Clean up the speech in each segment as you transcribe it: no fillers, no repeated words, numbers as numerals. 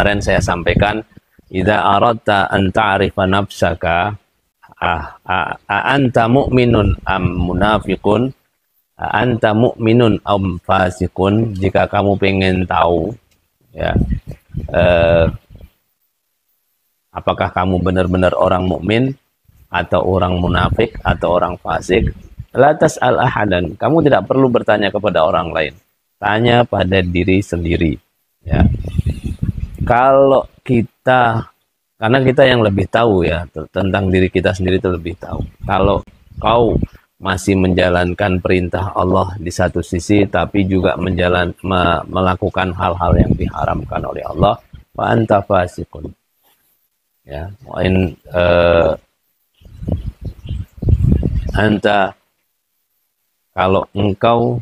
kemarin saya sampaikan, idza aradta an ta'rifa nafsaka anta mu'minun am munafiqun, anta mu'minun am fasiqun. Jika kamu pengen tahu ya apakah kamu benar-benar orang mukmin atau orang munafik atau orang fasik, la tas'al ahadan, kamu tidak perlu bertanya kepada orang lain, tanya pada diri sendiri ya. Kalau kita, karena kita yang lebih tahu ya tentang diri kita sendiri, itu lebih tahu. Kalau kau masih menjalankan perintah Allah di satu sisi tapi juga melakukan hal-hal yang diharamkan oleh Allah, fa anta fasiqun ya. Wa in anta, kalau engkau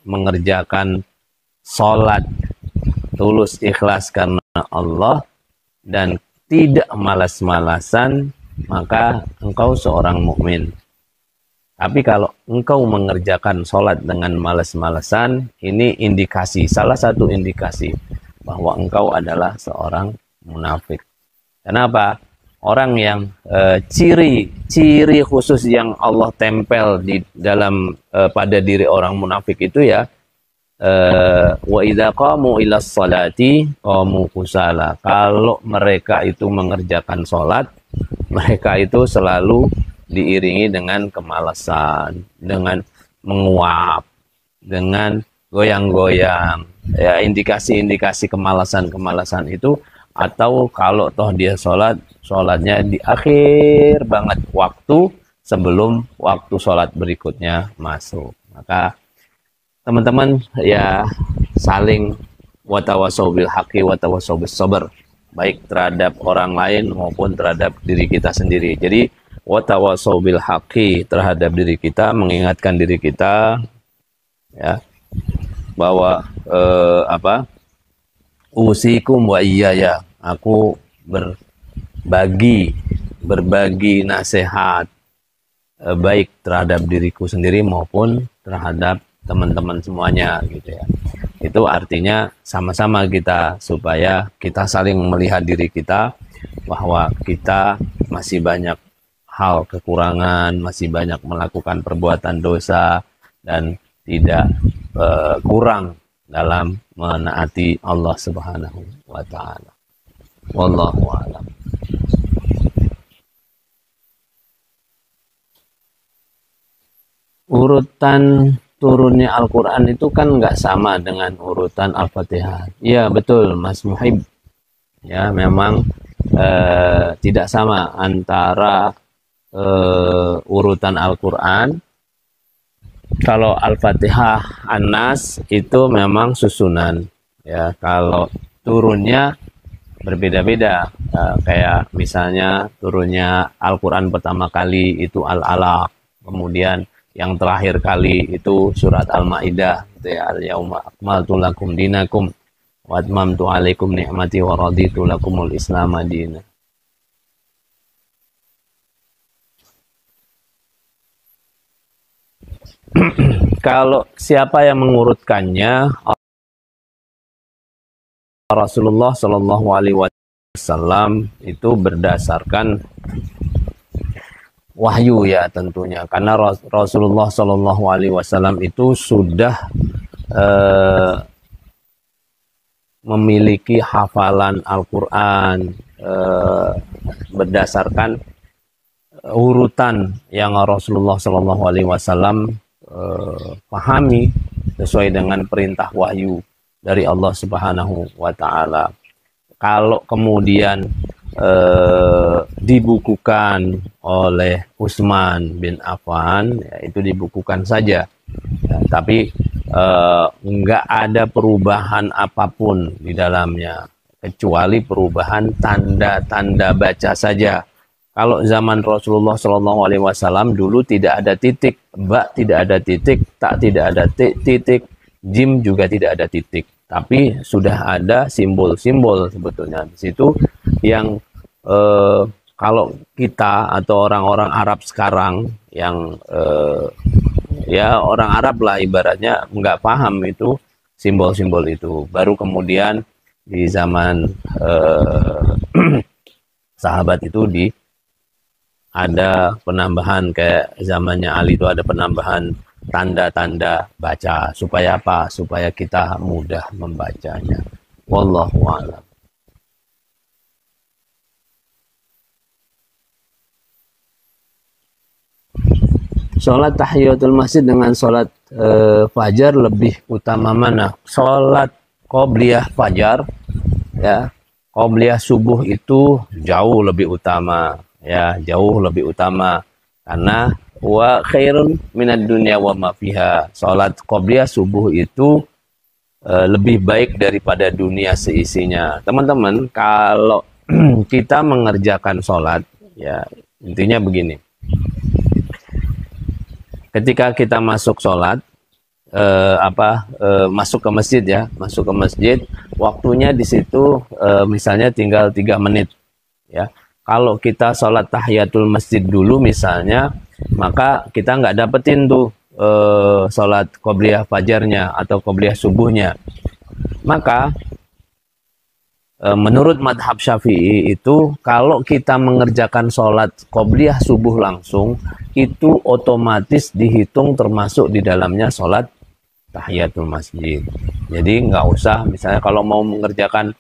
mengerjakan sholat tulus ikhlas karena Allah dan tidak malas-malasan, maka engkau seorang mukmin. Tapi kalau engkau mengerjakan sholat dengan malas-malasan, ini indikasi, salah satu indikasi bahwa engkau adalah seorang munafik. Kenapa? Orang yang ciri khusus yang Allah tempel di dalam pada diri orang munafik itu ya, wa idza qamu ilas salati qamu kusala. Kalau mereka itu mengerjakan sholat, mereka itu selalu diiringi dengan kemalasan, dengan menguap, dengan goyang-goyang. Ya, indikasi-indikasi kemalasan itu. Atau kalau toh dia sholatnya di akhir banget waktu sebelum waktu sholat berikutnya masuk, maka teman-teman ya saling watawasau bil haqqi watawasau bis sabr, baik terhadap orang lain maupun terhadap diri kita sendiri. Jadi watawasau bil haqqi terhadap diri kita, mengingatkan diri kita ya bahwa usikum wa iyaya, aku berbagi nasihat baik terhadap diriku sendiri maupun terhadap teman-teman semuanya gitu ya. Itu artinya sama-sama kita, supaya kita saling melihat diri kita bahwa kita masih banyak hal kekurangan, masih banyak melakukan perbuatan dosa dan tidak kurang dalam menaati Allah Subhanahu wa taala. Wallahu a'lam. Urutan turunnya Al-Qur'an itu kan nggak sama dengan urutan Al-Fatihah. Iya, betul Mas Muhib. Ya, memang tidak sama antara urutan Al-Qur'an. Kalau Al-Fatihah, An-Nas itu memang susunan ya. Kalau turunnya berbeda-beda, kayak misalnya turunnya Al-Quran pertama kali itu Al-Alaq, kemudian yang terakhir kali itu surat Al-Maidah gitu ya, al-yauma akmaltu lakum dinakum wa atmamtu alaikum ni'mati wa raditu lakumul Islam madina. Kalau siapa yang mengurutkannya, Rasulullah Shallallahu Alaihi Wasallam itu berdasarkan wahyu ya tentunya, karena Rasulullah Shallallahu Alaihi Wasallam itu sudah memiliki hafalan Al-Quran berdasarkan urutan yang Rasulullah Shallallahu Alaihi Wasallam pahami sesuai dengan perintah wahyu dari Allah Subhanahu wa taala. Kalau kemudian dibukukan oleh Utsman bin Affan, ya, itu dibukukan saja. Ya, tapi enggak ada perubahan apapun di dalamnya kecuali perubahan tanda-tanda baca saja. Kalau zaman Rasulullah Shallallahu Alaihi Wasallam dulu tidak ada titik, ba tidak ada titik, tak tidak ada titik, jim juga tidak ada titik. Tapi sudah ada simbol-simbol sebetulnya di situ yang kalau kita atau orang-orang Arab sekarang yang ya orang Arab lah ibaratnya nggak paham itu simbol-simbol itu. Baru kemudian di zaman sahabat itu ada penambahan, kayak zamannya Ali itu ada penambahan tanda-tanda baca, supaya apa? Supaya kita mudah membacanya. Wallahu a'lam. Sholat tahiyatul masjid dengan sholat fajar lebih utama mana? Sholat qobliyah fajar, ya, qobliyah subuh itu jauh lebih utama, ya, jauh lebih utama, karena wa khairun minad dunya wa ma fiha. Salat qobliyah subuh itu lebih baik daripada dunia seisinya. Teman-teman, kalau kita mengerjakan salat, ya, intinya begini. Ketika kita masuk salat, masuk ke masjid, ya, masuk ke masjid, waktunya di situ misalnya tinggal 3 menit, ya. Kalau kita sholat tahiyatul masjid dulu misalnya, maka kita nggak dapetin tuh sholat qobliyah fajarnya atau qobliyah subuhnya. Maka menurut madhab Syafi'i itu, kalau kita mengerjakan sholat qobliyah subuh langsung, itu otomatis dihitung termasuk di dalamnya sholat tahiyatul masjid. Jadi nggak usah, misalnya kalau mau mengerjakan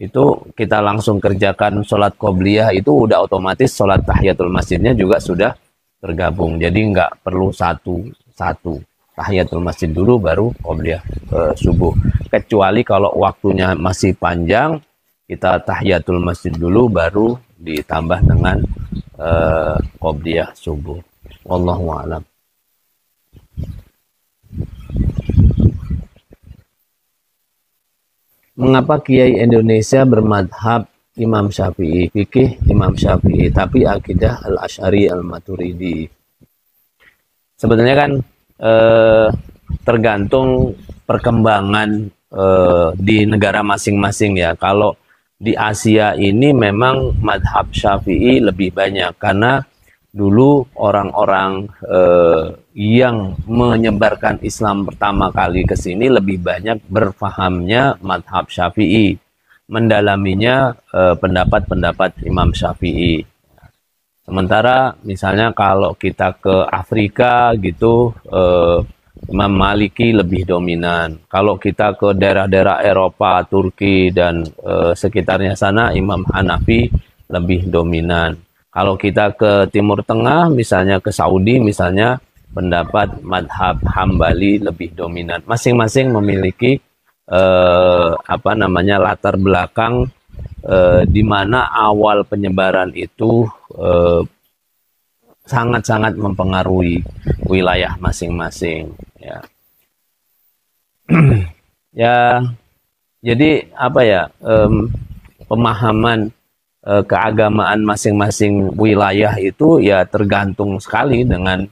itu kita langsung kerjakan sholat qobliyah, itu udah otomatis sholat tahiyatul masjidnya juga sudah tergabung. Jadi nggak perlu satu tahiyatul masjid dulu baru qobliyah subuh. Kecuali kalau waktunya masih panjang, kita tahiyatul masjid dulu baru ditambah dengan qobliyah subuh. Wallahu a'lam. Mengapa Kiai Indonesia bermadhab Imam Syafi'i, fikih Imam Syafi'i, tapi akidah Al-Asy'ari Al-Maturidi? Sebetulnya kan tergantung perkembangan di negara masing-masing, ya. Kalau di Asia ini memang madhab Syafi'i lebih banyak, karena dulu orang-orang yang menyebarkan Islam pertama kali ke sini lebih banyak berfahamnya madhab Syafi'i, mendalaminya pendapat-pendapat Imam Syafi'i. Sementara misalnya kalau kita ke Afrika gitu, Imam Maliki lebih dominan. Kalau kita ke daerah-daerah Eropa, Turki dan sekitarnya sana, Imam Hanafi lebih dominan. Kalau kita ke Timur Tengah, misalnya ke Saudi, misalnya, pendapat madhab Hambali lebih dominan. Masing-masing memiliki latar belakang di mana awal penyebaran itu sangat-sangat mempengaruhi wilayah masing-masing. Ya, ya, jadi pemahaman keagamaan masing-masing wilayah itu ya tergantung sekali dengan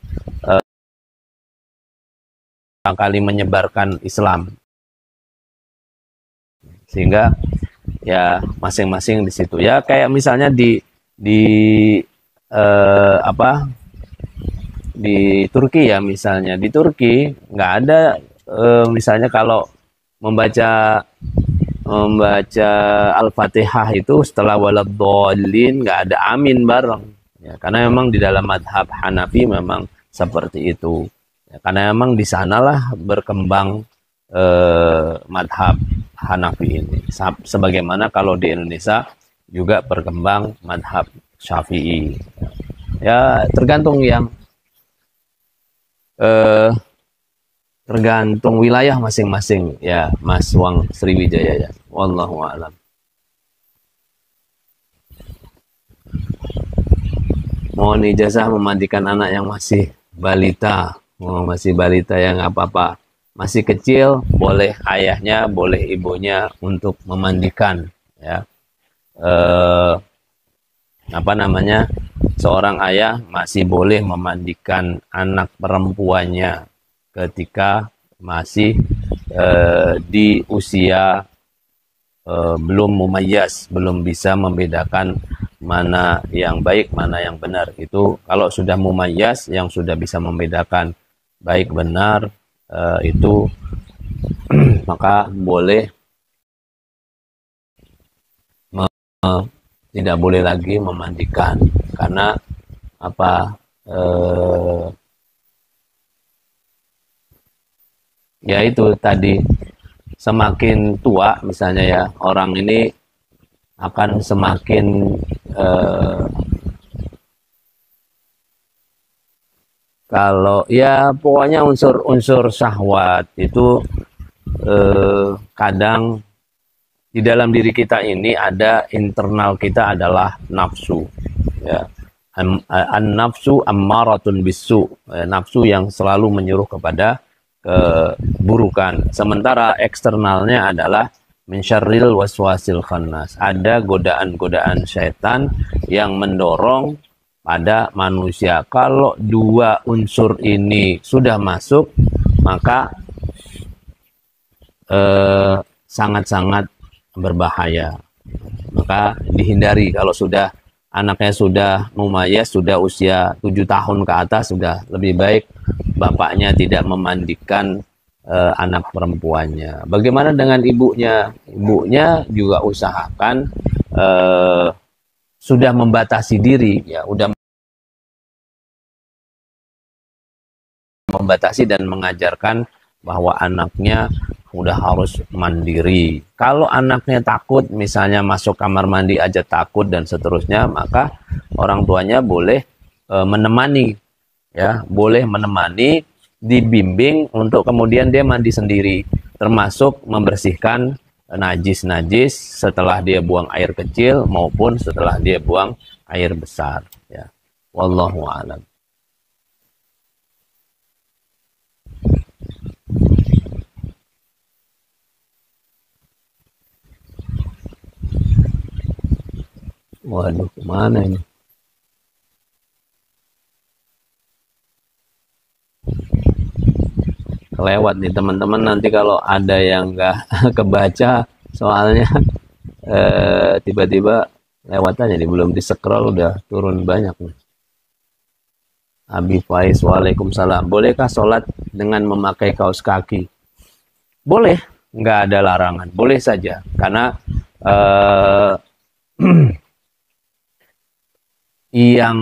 kali menyebarkan Islam, sehingga ya masing-masing di situ, ya, kayak misalnya di Turki, ya, misalnya di Turki nggak ada misalnya kalau membaca Al-Fatihah itu setelah waladhdallin nggak ada amin bareng, ya, karena memang di dalam madhab Hanafi memang seperti itu, ya, karena memang di sanalah berkembang madhab Hanafi ini, sebagaimana kalau di Indonesia juga berkembang madhab Syafi'i, ya, tergantung tergantung wilayah masing-masing, ya, Mas Wang Sriwijaya, ya. Wallahu a'lam. Mohon ijazah memandikan anak yang masih balita. Masih balita yang apa-apa, masih kecil, boleh ayahnya, boleh ibunya untuk memandikan, ya. Seorang ayah masih boleh memandikan anak perempuannya ketika masih di usia belum mumayyaz, belum bisa membedakan mana yang baik, mana yang benar. Itu kalau sudah mumayyaz, yang sudah bisa membedakan baik benar, itu maka boleh tidak boleh lagi memandikan karena apa ya itu tadi, semakin tua misalnya ya orang ini akan semakin kalau ya pokoknya unsur-unsur syahwat itu kadang di dalam diri kita ini ada internal kita adalah nafsu ya. An-nafsu ammaratun bisu, nafsu yang selalu menyuruh kepada keburukan. Sementara eksternalnya adalah min syarril waswasil khannas. Ada godaan-godaan syaitan yang mendorong pada manusia. Kalau dua unsur ini sudah masuk, maka sangat-sangat berbahaya. Maka dihindari kalau sudah anaknya sudah mumayyiz, sudah usia 7 tahun ke atas, sudah lebih baik bapaknya tidak memandikan anak perempuannya. Bagaimana dengan ibunya? Ibunya juga usahakan sudah membatasi diri, ya, udah membatasi dan mengajarkan bahwa anaknya udah harus mandiri. Kalau anaknya takut, misalnya masuk kamar mandi aja takut dan seterusnya, maka orang tuanya boleh menemani, ya, boleh menemani, dibimbing untuk kemudian dia mandi sendiri, termasuk membersihkan najis-najis setelah dia buang air kecil maupun setelah dia buang air besar. Ya, wallahu a'lam. Waduh, kemana ini? Kelewat nih teman-teman, nanti kalau ada yang nggak kebaca soalnya tiba-tiba lewat aja nih, belum di scroll udah turun banyak nih. Abi Faiz, waalaikumsalam. Bolehkah sholat dengan memakai kaos kaki? Boleh, nggak ada larangan, boleh saja, karena yang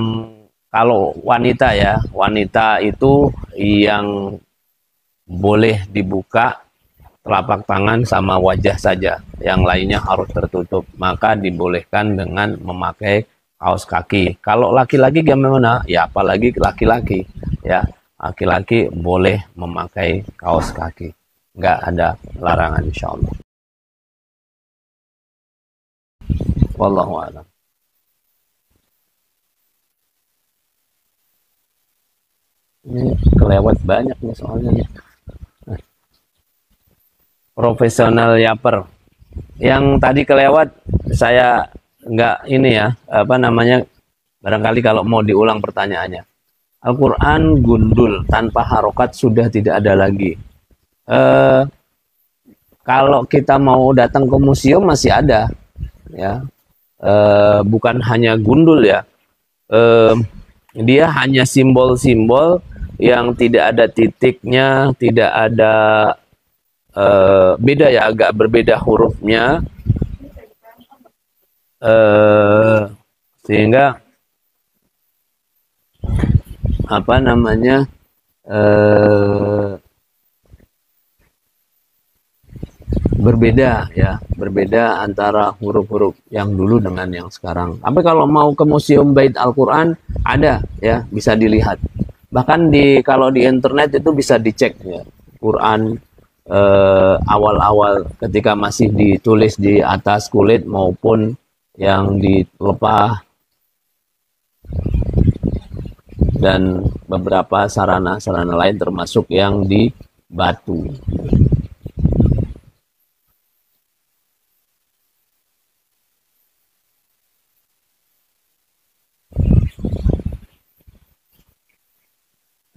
kalau wanita ya, wanita itu yang boleh dibuka telapak tangan sama wajah saja, yang lainnya harus tertutup, maka dibolehkan dengan memakai kaos kaki. Kalau laki-laki gimana? Ya apalagi laki-laki ya, laki-laki boleh memakai kaos kaki, nggak ada larangan insyaallah. Wallahu a'lam. Ini kelewat banyak nih soalnya nih. Profesional yaper. Yang tadi kelewat saya nggak ini ya, apa namanya, barangkali kalau mau diulang pertanyaannya. Al-Quran gundul tanpa harokat sudah tidak ada lagi. Kalau kita mau datang ke museum masih ada, ya. Bukan hanya gundul ya. Dia hanya simbol-simbol yang tidak ada titiknya, tidak ada beda ya, agak berbeda hurufnya, sehingga apa namanya, berbeda ya, berbeda antara huruf-huruf yang dulu dengan yang sekarang. Tapi kalau mau ke Museum Bait Al-Quran ada ya, bisa dilihat. Bahkan kalau di internet itu bisa dicek ya, Quran awal-awal ketika masih ditulis di atas kulit maupun yang dilepah, dan beberapa sarana-sarana lain termasuk yang di batu.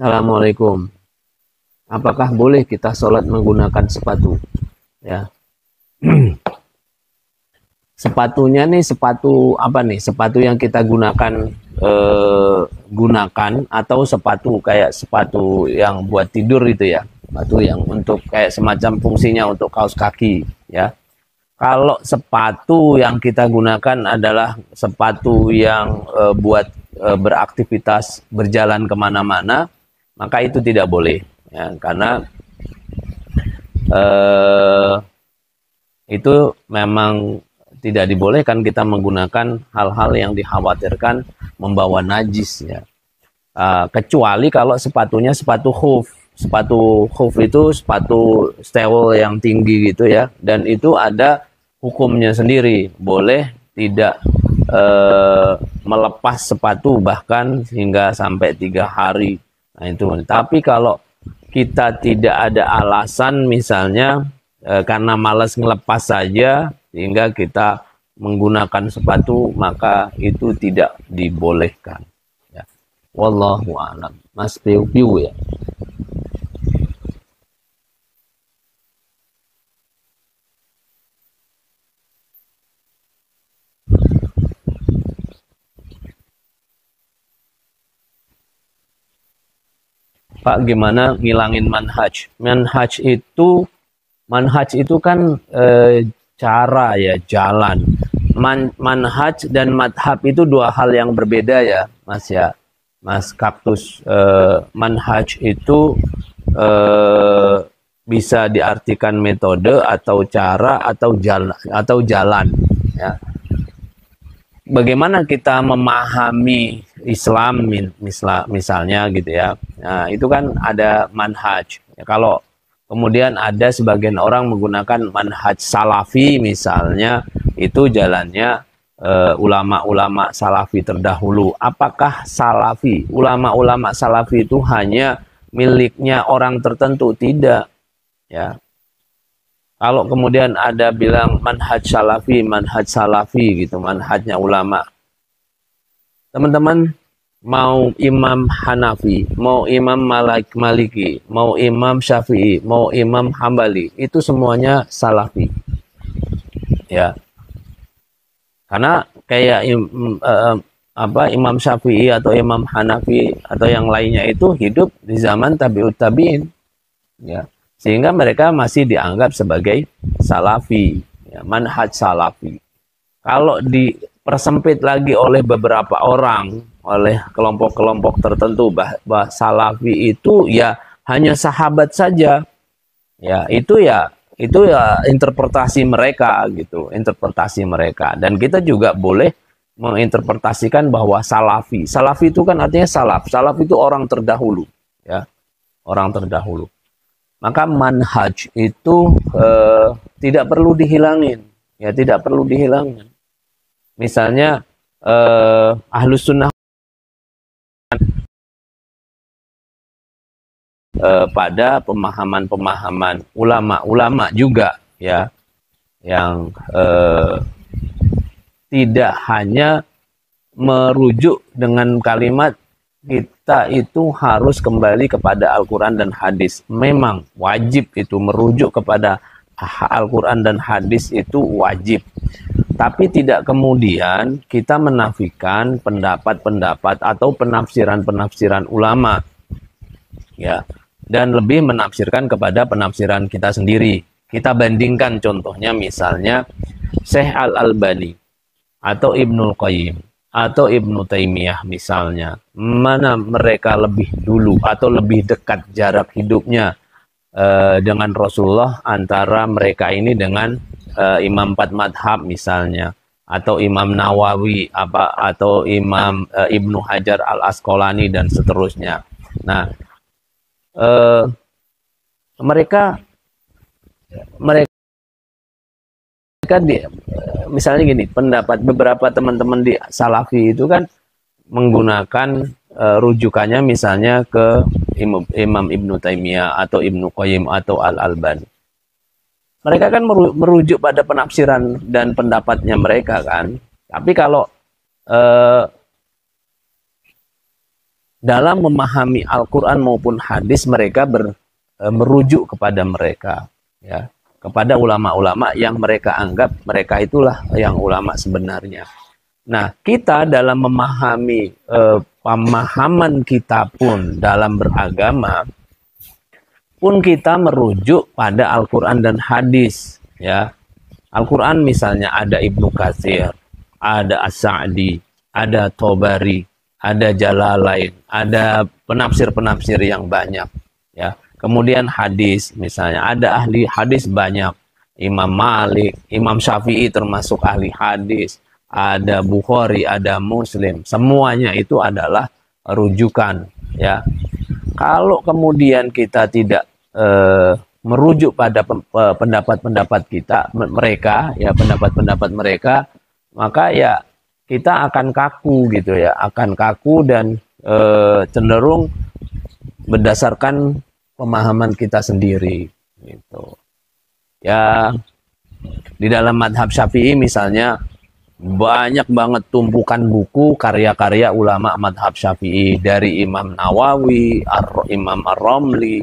Assalamualaikum. Apakah boleh kita sholat menggunakan sepatu? Ya. Sepatunya nih sepatu apa nih? Sepatu yang kita gunakan atau sepatu kayak sepatu yang buat tidur itu ya? Sepatu yang untuk kayak semacam fungsinya untuk kaos kaki ya. Kalau sepatu yang kita gunakan adalah sepatu yang buat beraktivitas berjalan kemana-mana, maka itu tidak boleh, ya, karena itu memang tidak dibolehkan kita menggunakan hal-hal yang dikhawatirkan membawa najis, ya. Kecuali kalau sepatunya sepatu khuf. Sepatu khuf itu sepatu stewel yang tinggi gitu ya, dan itu ada hukumnya sendiri, boleh tidak melepas sepatu bahkan hingga sampai 3 hari. Nah itu. Tapi kalau kita tidak ada alasan, misalnya karena malas ngelepas saja sehingga kita menggunakan sepatu, maka itu tidak dibolehkan. Ya. Wallahu a'lam. Mas Piu-Piu ya. Pak, gimana ngilangin manhaj? Manhaj itu kan cara ya, jalan. Manhaj dan madhab itu dua hal yang berbeda ya, Mas ya. Mas Kaktus, manhaj itu bisa diartikan metode atau cara atau jalan ya. Bagaimana kita memahami Islam misalnya gitu ya. Nah, itu kan ada manhaj. Ya, kalau kemudian ada sebagian orang menggunakan manhaj salafi misalnya, itu jalannya ulama-ulama salafi terdahulu. Apakah salafi, ulama-ulama salafi itu hanya miliknya orang tertentu? Tidak. Ya. Kalau kemudian ada bilang manhaj salafi gitu, manhajnya ulama. Teman-teman, mau Imam Hanafi, mau Imam Maliki, mau Imam Syafi'i, mau Imam Hambali, itu semuanya salafi. Ya. Karena kayak Imam Syafi'i atau Imam Hanafi atau yang lainnya itu hidup di zaman tabi'ut tabi'in. Ya. Sehingga mereka masih dianggap sebagai salafi, ya, manhaj salafi. Kalau dipersempit lagi oleh beberapa orang, oleh kelompok-kelompok tertentu, bahwa salafi itu ya hanya sahabat saja, ya itu ya interpretasi mereka gitu, interpretasi mereka. Dan kita juga boleh menginterpretasikan bahwa salafi itu kan artinya salaf itu orang terdahulu, ya, orang terdahulu. Maka manhaj itu tidak perlu dihilangin, ya, tidak perlu dihilangin. Misalnya Ahlus Sunnah pada pemahaman-pemahaman ulama juga, ya, yang tidak hanya merujuk dengan kalimat kita itu harus kembali kepada Al-Quran dan hadis. Memang wajib itu merujuk kepada Al-Quran dan hadis, itu wajib. Tapi tidak kemudian kita menafikan pendapat-pendapat atau penafsiran-penafsiran ulama, ya, dan lebih menafsirkan kepada penafsiran kita sendiri. Kita bandingkan contohnya misalnya Syekh Al-Albani atau Ibnul Qayyim atau Ibnu Taimiyah misalnya, mana mereka lebih dulu atau lebih dekat jarak hidupnya dengan Rasulullah antara mereka ini dengan Imam 4 Madhab misalnya, atau Imam Nawawi atau Imam Ibnu Hajar Al-Asqalani dan seterusnya. Nah, mereka misalnya gini, pendapat beberapa teman-teman di Salafi itu kan menggunakan rujukannya misalnya ke Imam Ibnu Taimiyah atau Ibnu Qayyim atau Al-Albani. Mereka kan merujuk pada penafsiran dan pendapatnya mereka kan. Tapi kalau dalam memahami Al-Quran maupun hadis, mereka merujuk kepada mereka, ya, kepada ulama-ulama yang mereka anggap mereka itulah yang ulama sebenarnya. Nah, kita dalam memahami pemahaman kita pun dalam beragama pun kita merujuk pada Al-Quran dan hadis, ya. Al-Quran misalnya ada Ibnu Katsir, ada As-Sa'di, ada Tobari, ada Jalalain, ada penafsir-penafsir yang banyak. Ya. Kemudian hadis misalnya, ada ahli hadis banyak. Imam Malik, Imam Syafi'i termasuk ahli hadis, ada Bukhari, ada Muslim. Semuanya itu adalah rujukan. Ya. Kalau kemudian kita tidak merujuk pada pendapat-pendapat mereka, ya pendapat-pendapat mereka, maka ya kita akan kaku gitu ya, akan kaku dan cenderung berdasarkan pemahaman kita sendiri gitu. Ya, di dalam madhab Syafi'i misalnya banyak banget tumpukan buku karya-karya ulama madhab Syafi'i, dari Imam Nawawi, Imam Ar-Romli,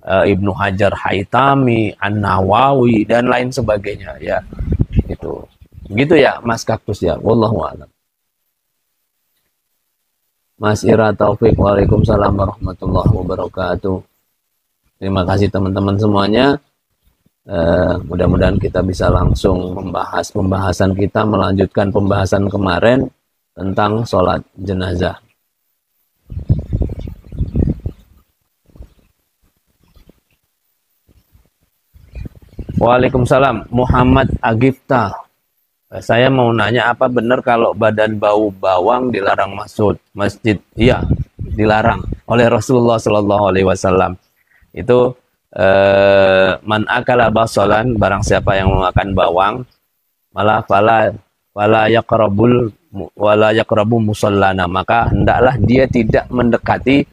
Ibnu Hajar Haitami, An-Nawawi, dan lain sebagainya ya. Itu. Begitu ya Mas Kaktus ya. Wallahu a'lam. Mas Ira Taufik, waalaikumsalam warahmatullahi wabarakatuh. Terima kasih teman-teman semuanya. Mudah-mudahan kita bisa langsung membahas pembahasan kita, melanjutkan pembahasan kemarin tentang sholat jenazah. Waalaikumsalam, Muhammad Agifta. Saya mau nanya, apa benar kalau badan bau bawang dilarang masuk masjid? Iya, dilarang oleh Rasulullah Shallallahu Alaihi Wasallam. Itu man akala basolan, barang siapa yang memakan bawang, malah wala yaqrabu musallana, maka hendaklah dia tidak mendekati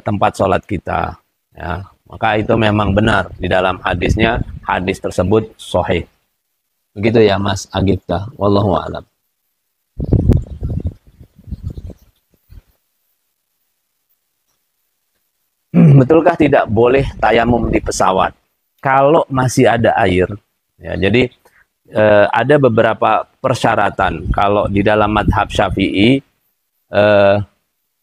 tempat sholat kita. Ya. Maka itu memang benar di dalam hadisnya, hadis tersebut sahih. Begitu ya Mas Agifta, wallahu a'lam. Betulkah tidak boleh tayamum di pesawat kalau masih ada air? Ya, jadi ada beberapa persyaratan. Kalau di dalam madhab Syafi'i,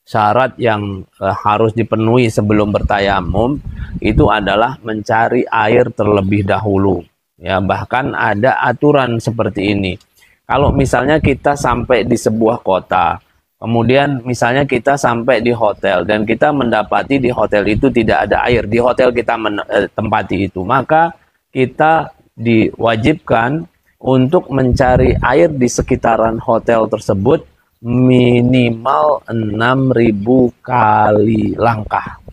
syarat yang harus dipenuhi sebelum bertayamum itu adalah mencari air terlebih dahulu. Ya, bahkan ada aturan seperti ini. Kalau misalnya kita sampai di sebuah kota, kemudian misalnya kita sampai di hotel dan kita mendapati di hotel itu tidak ada air, di hotel kita tempati itu, maka kita diwajibkan untuk mencari air di sekitaran hotel tersebut minimal 6.000 kali langkah.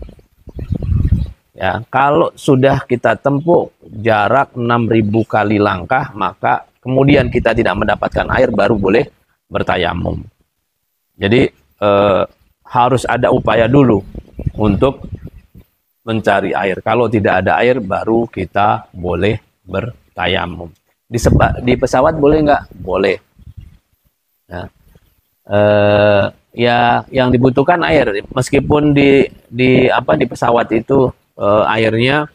Ya, kalau sudah kita tempuh jarak 6.000 kali langkah, maka kemudian kita tidak mendapatkan air, baru boleh bertayamum. Jadi harus ada upaya dulu untuk mencari air. Kalau tidak ada air, baru kita boleh bertayamum. Di pesawat boleh nggak? Boleh. Ya. Ya, yang dibutuhkan air, meskipun di pesawat itu airnya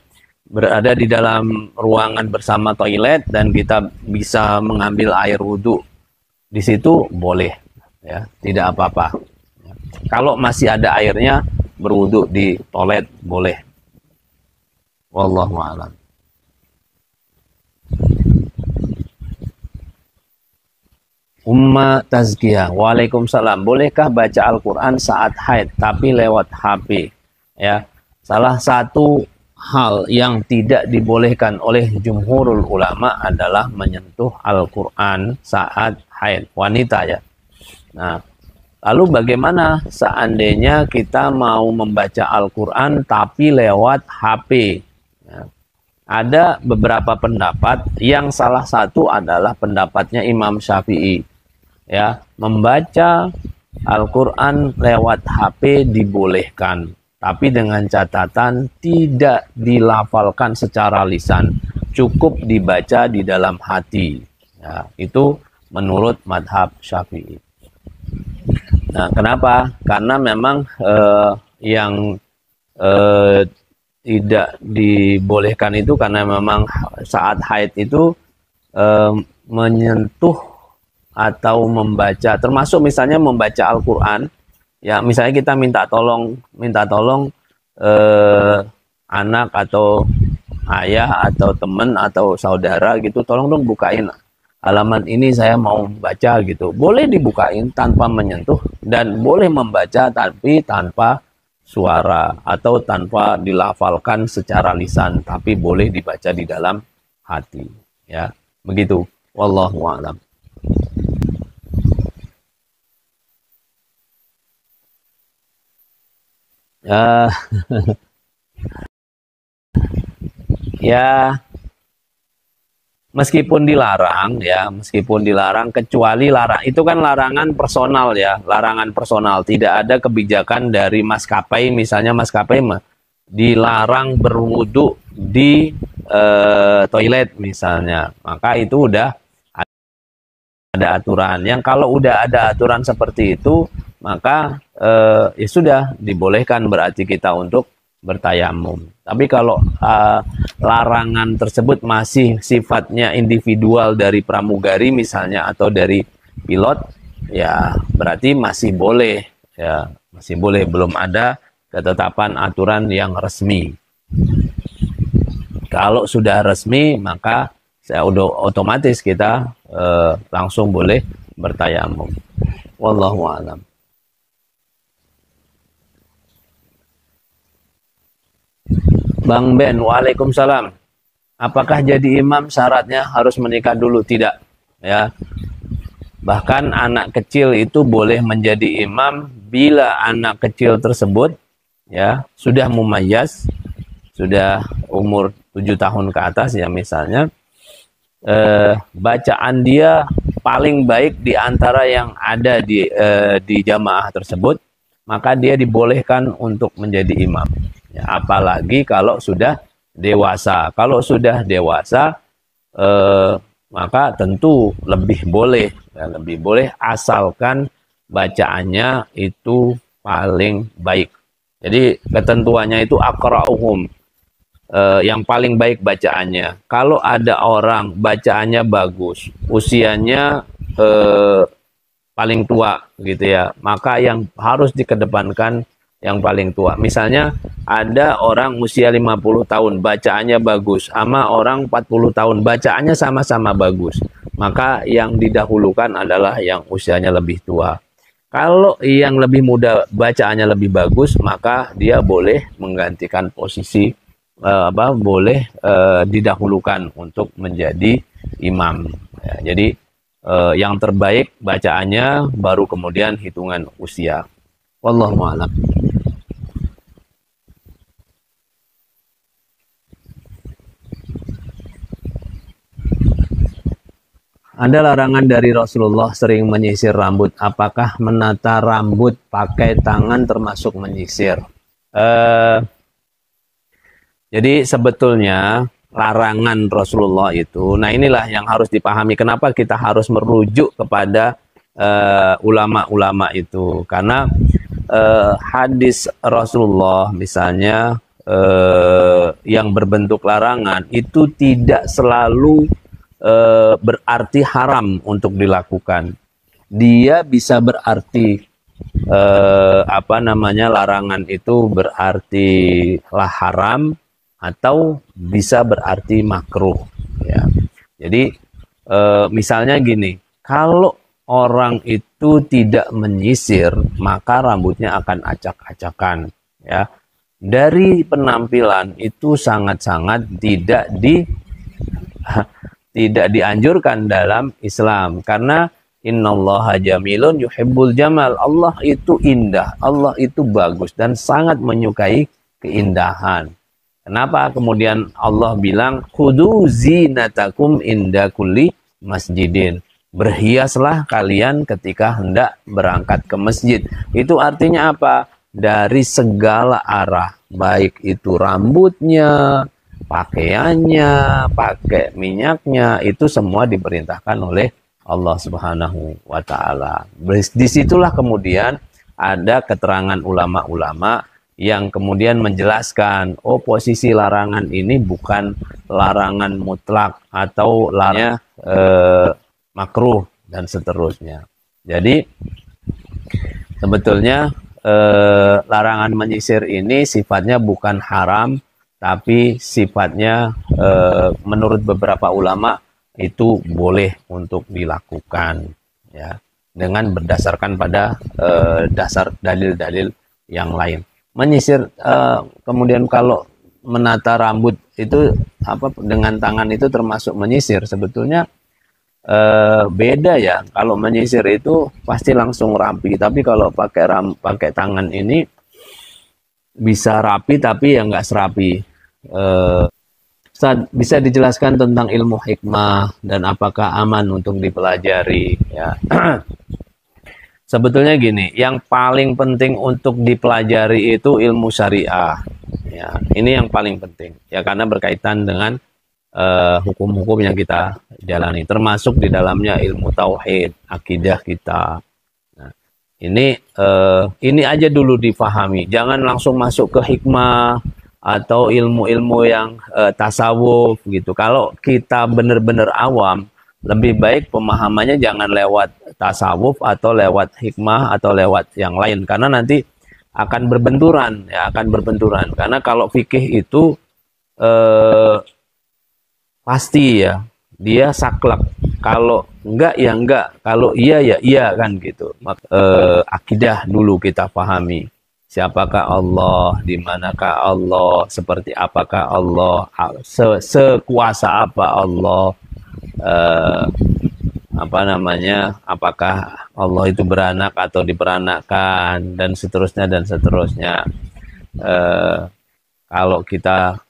berada di dalam ruangan bersama toilet dan kita bisa mengambil air wudhu di situ, boleh ya, tidak apa-apa. Kalau masih ada airnya, berwudhu di toilet boleh. Wallahu a'lam. Umma Tazkiyah, waalaikumsalam. Bolehkah baca Al-Quran saat haid tapi lewat HP? Ya, salah satu hal yang tidak dibolehkan oleh jumhurul ulama adalah menyentuh Al-Quran saat haid, wanita ya. Nah, lalu bagaimana seandainya kita mau membaca Al-Quran tapi lewat HP? Ya. Ada beberapa pendapat, yang salah satu adalah pendapatnya Imam Syafi'i. Ya, membaca Al-Quran lewat HP dibolehkan, tapi dengan catatan tidak dilafalkan secara lisan, cukup dibaca di dalam hati. Ya, itu menurut madhab Syafi'i. Nah, kenapa? Karena memang yang tidak dibolehkan itu karena memang saat haid itu menyentuh atau membaca, termasuk misalnya membaca Al-Quran, ya misalnya kita minta tolong anak atau ayah atau teman atau saudara gitu, tolong dong bukain halaman ini, saya mau baca gitu. Boleh dibukain tanpa menyentuh, dan boleh membaca tapi tanpa suara atau tanpa dilafalkan secara lisan, tapi boleh dibaca di dalam hati. Ya, begitu. Wallahu a'lam. Ya, ya, meskipun dilarang ya, meskipun dilarang, kecuali larang itu kan larangan personal ya, larangan personal, tidak ada kebijakan dari maskapai, misalnya maskapai dilarang berwudu di toilet misalnya, maka itu udah ada aturan. Yang kalau udah ada aturan seperti itu, maka ya sudah dibolehkan berarti kita untuk bertayamum. Tapi kalau larangan tersebut masih sifatnya individual dari pramugari misalnya atau dari pilot, ya berarti masih boleh, ya masih boleh, belum ada ketetapan aturan yang resmi. Kalau sudah resmi, maka saya udah otomatis kita langsung boleh bertayamum. Wallahu a'lam. Bang Ben, waalaikumsalam. Apakah jadi imam syaratnya harus menikah dulu? Tidak. Ya. Bahkan anak kecil itu boleh menjadi imam bila anak kecil tersebut ya sudah mumayyaz, sudah umur 7 tahun ke atas ya misalnya, bacaan dia paling baik di antara yang ada di jamaah tersebut, maka dia dibolehkan untuk menjadi imam. Ya, apalagi kalau sudah dewasa. Kalau sudah dewasa, maka tentu lebih boleh, ya, lebih boleh asalkan bacaannya itu paling baik. Jadi ketentuannya itu aqra'uhum, yang paling baik bacaannya. Kalau ada orang bacaannya bagus, usianya paling tua gitu ya, maka yang harus dikedepankan yang paling tua. Misalnya ada orang usia 50 tahun bacaannya bagus, sama orang 40 tahun bacaannya sama-sama bagus, maka yang didahulukan adalah yang usianya lebih tua. Kalau yang lebih muda bacaannya lebih bagus, maka dia boleh menggantikan posisi, boleh didahulukan untuk menjadi imam. Ya, jadi yang terbaik bacaannya, baru kemudian hitungan usia. Wallahu a'lam. Ada larangan dari Rasulullah sering menyisir rambut. Apakah menata rambut pakai tangan termasuk menyisir? Jadi sebetulnya larangan Rasulullah itu, nah inilah yang harus dipahami. Kenapa kita harus merujuk kepada ulama-ulama itu? Karena hadis Rasulullah misalnya yang berbentuk larangan itu tidak selalu berarti haram untuk dilakukan. Dia bisa berarti larangan itu berarti lah haram, atau bisa berarti makruh ya. Jadi misalnya gini, kalau orang itu tidak menyisir, maka rambutnya akan acak-acakan ya. Dari penampilan itu sangat-sangat tidak dianjurkan dalam Islam, karena innallaha jamilun yuhibbul jamal. Allah itu indah, Allah itu bagus dan sangat menyukai keindahan. Kenapa kemudian Allah bilang khudu zinatakum inda kulli masjidin? Berhiaslah kalian ketika hendak berangkat ke masjid. Itu artinya apa? Dari segala arah, baik itu rambutnya, pakaiannya, pakai minyaknya, itu semua diperintahkan oleh Allah Subhanahu wa Ta'ala. Disitulah kemudian ada keterangan ulama-ulama yang kemudian menjelaskan, oh posisi larangan ini bukan larangan mutlak atau larangan makruh dan seterusnya. Jadi sebetulnya larangan menyisir ini sifatnya bukan haram, tapi sifatnya menurut beberapa ulama itu boleh untuk dilakukan, ya, dengan berdasarkan pada dasar dalil-dalil yang lain. Menyisir, kemudian kalau menata rambut itu apa dengan tangan itu termasuk menyisir. Sebetulnya beda ya. Kalau menyisir itu pasti langsung rapi, tapi kalau pakai tangan ini bisa rapi tapi ya nggak serapi. Ustaz, bisa dijelaskan tentang ilmu hikmah dan apakah aman untuk dipelajari, ya. Sebetulnya gini, yang paling penting untuk dipelajari itu ilmu syariah. Ya, ini yang paling penting. Ya, karena berkaitan dengan hukum-hukum yang kita jalani, termasuk di dalamnya ilmu tauhid, akidah kita. Nah, ini aja dulu difahami. Jangan langsung masuk ke hikmah atau ilmu-ilmu yang tasawuf gitu. Kalau kita benar-benar awam, lebih baik pemahamannya jangan lewat tasawuf atau lewat hikmah atau lewat yang lain, karena nanti akan berbenturan, ya, akan berbenturan. Karena kalau fikih itu pasti ya dia saklek, kalau enggak ya enggak, kalau iya ya iya, kan gitu. Akidah dulu kita pahami, siapakah Allah, di manakah Allah, seperti apakah Allah, sekuasa apa Allah, apa namanya, apakah Allah itu beranak atau diperanakkan, dan seterusnya dan seterusnya. Kalau kita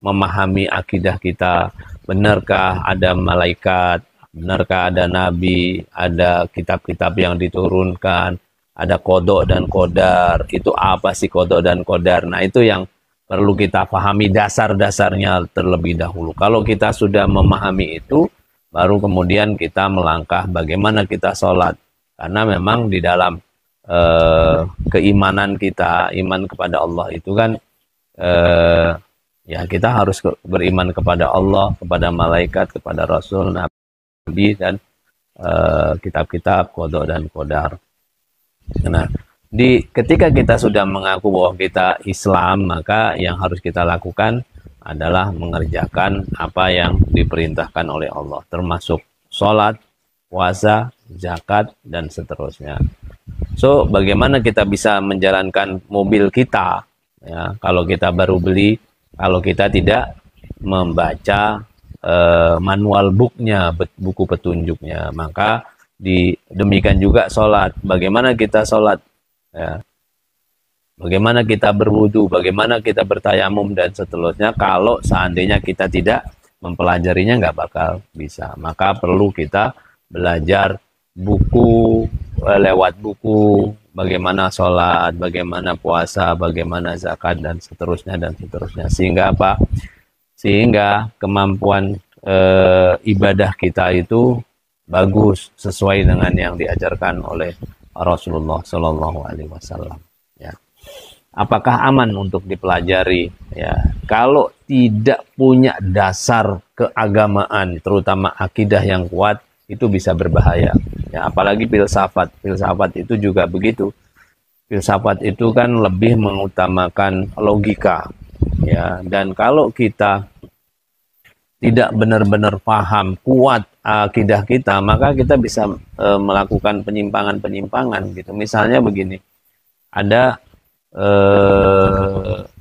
memahami akidah kita, benarkah ada malaikat, benarkah ada nabi, ada kitab-kitab yang diturunkan, ada kodok dan kodar, itu apa sih kodok dan kodar? Nah, itu yang perlu kita pahami dasar-dasarnya terlebih dahulu. Kalau kita sudah memahami itu, baru kemudian kita melangkah bagaimana kita sholat. Karena memang di dalam keimanan kita, iman kepada Allah itu kan, ya kita harus beriman kepada Allah, kepada malaikat, kepada Rasul, Nabi, dan kitab-kitab kodok dan kodar. Nah, ketika kita sudah mengaku bahwa kita Islam, maka yang harus kita lakukan adalah mengerjakan apa yang diperintahkan oleh Allah, termasuk sholat, puasa, zakat, dan seterusnya. So, bagaimana kita bisa menjalankan mobil kita, ya, kalau kita baru beli, kalau kita tidak membaca manual booknya, buku petunjuknya, maka demikian juga sholat. Bagaimana kita sholat? Ya. Bagaimana kita berwudu, bagaimana kita bertayamum, dan seterusnya. Kalau seandainya kita tidak mempelajarinya, nggak bakal bisa. Maka perlu kita belajar buku, lewat buku, bagaimana sholat, bagaimana puasa, bagaimana zakat, dan seterusnya dan seterusnya. Sehingga apa? Sehingga kemampuan ibadah kita itu bagus, sesuai dengan yang diajarkan oleh Rasulullah Shallallahu Alaihi Wasallam. Ya. Apakah aman untuk dipelajari? Ya. Kalau tidak punya dasar keagamaan, terutama akidah yang kuat, itu bisa berbahaya. Ya, apalagi filsafat. Filsafat itu juga begitu. Filsafat itu kan lebih mengutamakan logika. Ya. Dan kalau kita tidak benar-benar paham, kuat akidah kita, maka kita bisa melakukan penyimpangan-penyimpangan gitu. Misalnya begini, ada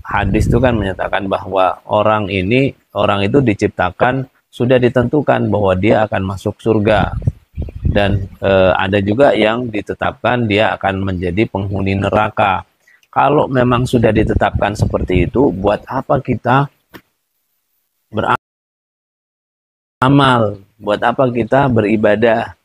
hadis itu kan menyatakan bahwa orang itu diciptakan, sudah ditentukan bahwa dia akan masuk surga, dan ada juga yang ditetapkan dia akan menjadi penghuni neraka. Kalau memang sudah ditetapkan seperti itu, buat apa kita beramal, buat apa kita beribadah?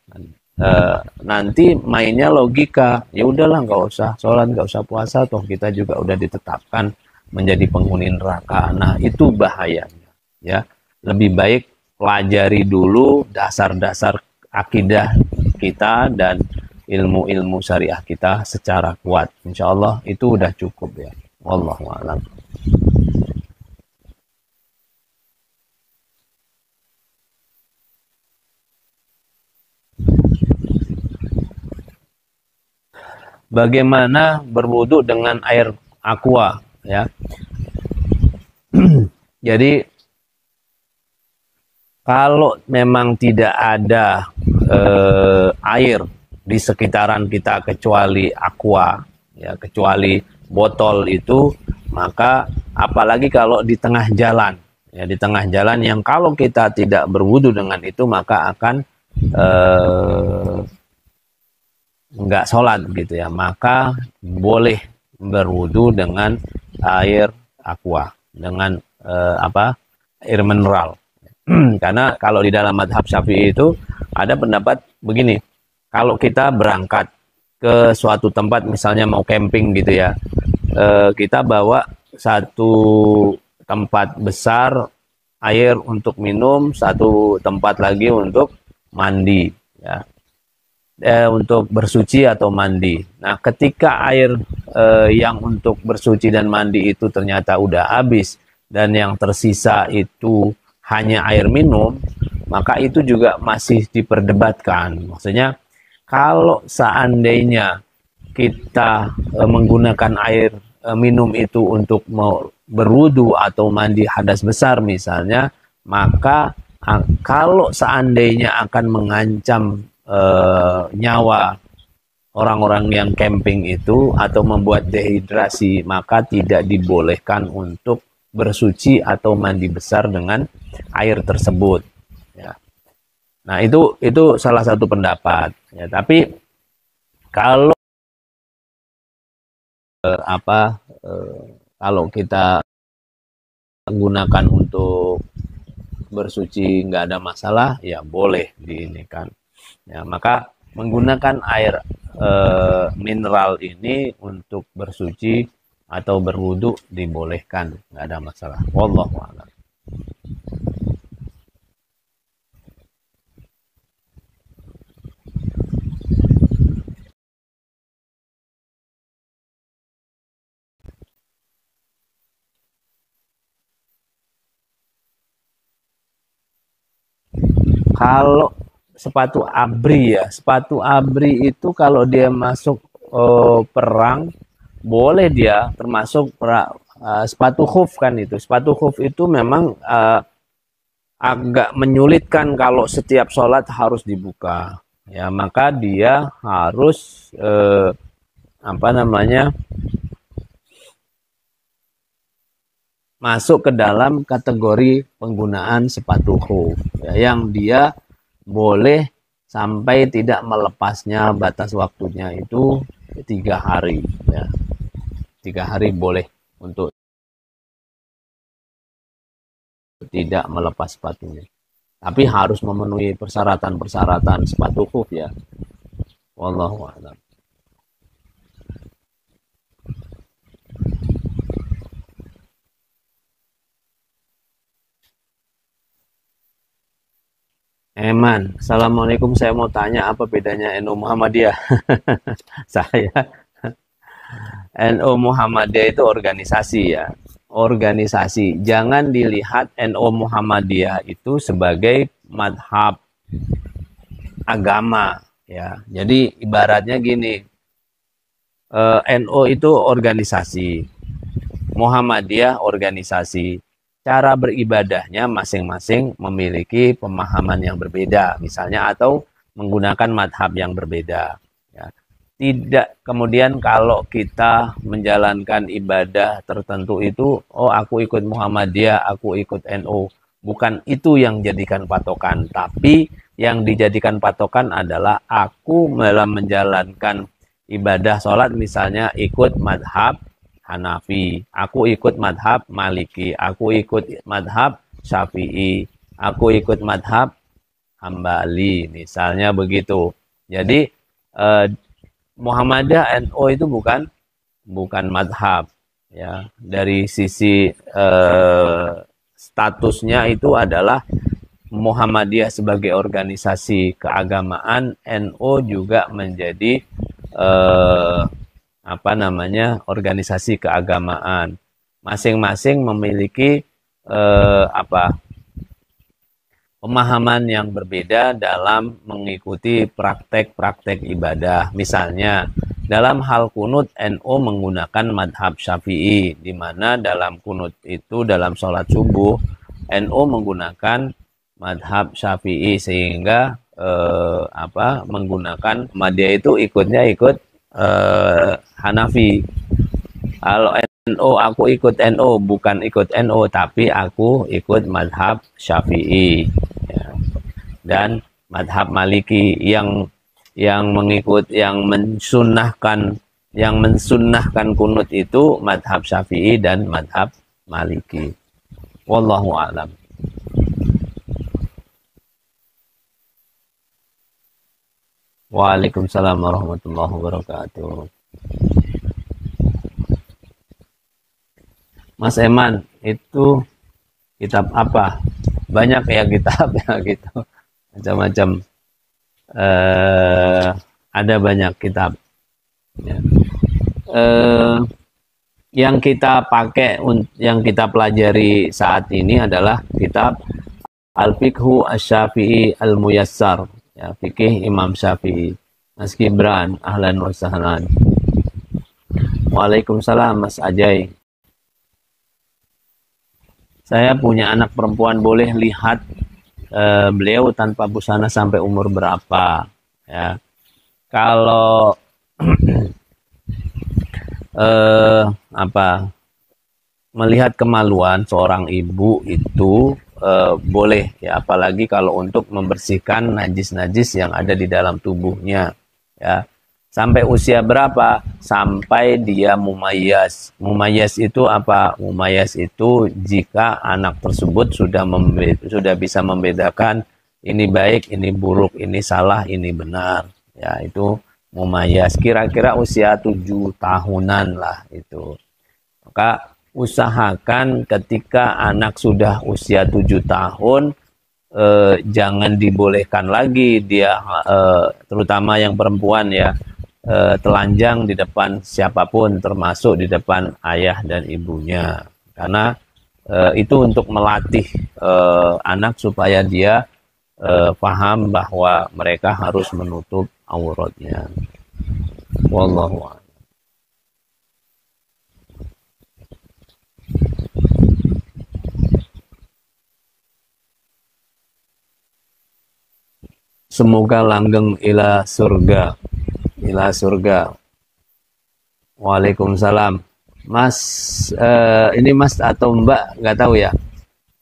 Nanti mainnya logika, ya udahlah, nggak usah sholat, nggak usah puasa, toh kita juga udah ditetapkan menjadi penghuni neraka. Nah, itu bahayanya, ya. Lebih baik pelajari dulu dasar-dasar akidah kita dan ilmu-ilmu syariah kita secara kuat. Insya Allah itu udah cukup, ya. Wallahu a'lam. Bagaimana berwudu dengan air aqua? ya. Jadi kalau memang tidak ada air di sekitaran kita kecuali aqua, ya, kecuali botol itu, maka apalagi kalau di tengah jalan, ya, di tengah jalan yang kalau kita tidak berwudu dengan itu maka akan nggak sholat gitu ya, maka boleh berwudu dengan air aqua, dengan air mineral. Karena kalau di dalam madhab Syafi'i itu ada pendapat begini, kalau kita berangkat ke suatu tempat misalnya mau camping gitu ya, kita bawa satu tempat besar air untuk minum, satu tempat lagi untuk mandi, ya, untuk bersuci atau mandi. Nah, ketika air yang untuk bersuci dan mandi itu ternyata udah habis dan yang tersisa itu hanya air minum, maka itu juga masih diperdebatkan. Maksudnya, kalau seandainya kita menggunakan air minum itu untuk berwudu atau mandi hadas besar misalnya, maka kalau seandainya akan mengancam nyawa orang-orang yang camping itu atau membuat dehidrasi, maka tidak dibolehkan untuk bersuci atau mandi besar dengan air tersebut, ya. Nah, itu salah satu pendapat, ya. Tapi kalau kalau kita gunakan untuk bersuci nggak ada masalah, ya boleh diinikan, ya. Maka menggunakan air mineral ini untuk bersuci atau berwudu dibolehkan, nggak ada masalah. Wallahu a'lam. Kalau sepatu abri ya, sepatu abri itu kalau dia masuk perang, boleh dia termasuk sepatu khuf kan itu. Sepatu khuf itu memang agak menyulitkan kalau setiap sholat harus dibuka. Ya, maka dia harus masuk ke dalam kategori penggunaan sepatu khuf, ya, yang dia boleh sampai tidak melepasnya, batas waktunya itu 3 hari, ya. 3 hari boleh untuk tidak melepas sepatunya. Tapi harus memenuhi persyaratan-persyaratan sepatu khuf, ya. Wallahu a'lam. Eman, Assalamualaikum. Saya mau tanya apa bedanya NU Muhammadiyah? Saya NU Muhammadiyah itu organisasi, ya. Organisasi. Jangan dilihat NU Muhammadiyah itu sebagai madhab agama, ya. Jadi ibaratnya gini, NU itu organisasi, Muhammadiyah organisasi. Cara beribadahnya masing-masing memiliki pemahaman yang berbeda, misalnya, atau menggunakan madhab yang berbeda, ya. Tidak kemudian kalau kita menjalankan ibadah tertentu itu, oh aku ikut Muhammadiyah, aku ikut NU. Bukan itu yang jadikan patokan, tapi yang dijadikan patokan adalah aku dalam menjalankan ibadah sholat misalnya ikut madhab Hanafi, aku ikut madhab Maliki, aku ikut madhab Syafi'i, aku ikut madhab Hambali, misalnya begitu. Jadi Muhammadiyah NU itu bukan madhab, ya. Dari sisi statusnya itu adalah Muhammadiyah sebagai organisasi keagamaan, NU juga menjadi organisasi keagamaan. Masing-masing memiliki pemahaman yang berbeda dalam mengikuti praktek-praktek ibadah. Misalnya Dalam hal kunut, NU menggunakan madhab Syafi'i, di mana dalam kunut itu dalam sholat subuh, NU menggunakan madhab Syafi'i, sehingga menggunakan Muhammadiyah itu ikutnya ikut Hanafi. Kalau NU, aku ikut NU, bukan ikut NU, tapi aku ikut madhab Syafi'i, ya. Dan madhab Maliki yang mensunnahkan kunut itu madhab Syafi'i dan madhab Maliki. Wallahu a'lam. Waalaikumsalam warahmatullahi wabarakatuh. Mas Eman, itu kitab apa? Banyak ya kitabnya gitu, macam-macam. Ada banyak kitab. Ya. Yang kita pakai, yang kita pelajari saat ini adalah kitab Al-Fiqhu Asy-Syafi'i Al-Muyassar, ya, fikih Imam Syafi'i. Mas Gibran, ahlan wa sahlan. Waalaikumsalam Mas Ajay. Saya punya anak perempuan, boleh lihat beliau tanpa busana sampai umur berapa? Ya, kalau melihat kemaluan seorang ibu itu boleh, ya, apalagi kalau untuk membersihkan najis-najis yang ada di dalam tubuhnya, ya. Sampai usia berapa? Sampai dia mumayyaz. Mumayyaz itu apa? Mumayyaz itu jika anak tersebut sudah bisa membedakan ini baik, ini buruk, ini salah, ini benar. Ya, itu mumayyaz. Kira-kira usia 7 tahunan lah itu. Maka usahakan ketika anak sudah usia 7 tahun, jangan dibolehkan lagi dia, terutama yang perempuan, ya, telanjang di depan siapapun, termasuk di depan ayah dan ibunya, karena itu untuk melatih anak supaya dia paham bahwa mereka harus menutup auratnya. Wallahu a'lam. Semoga langgeng ila surga. Ila surga. Waalaikumsalam. Mas, ini Mas atau Mbak, nggak tahu ya.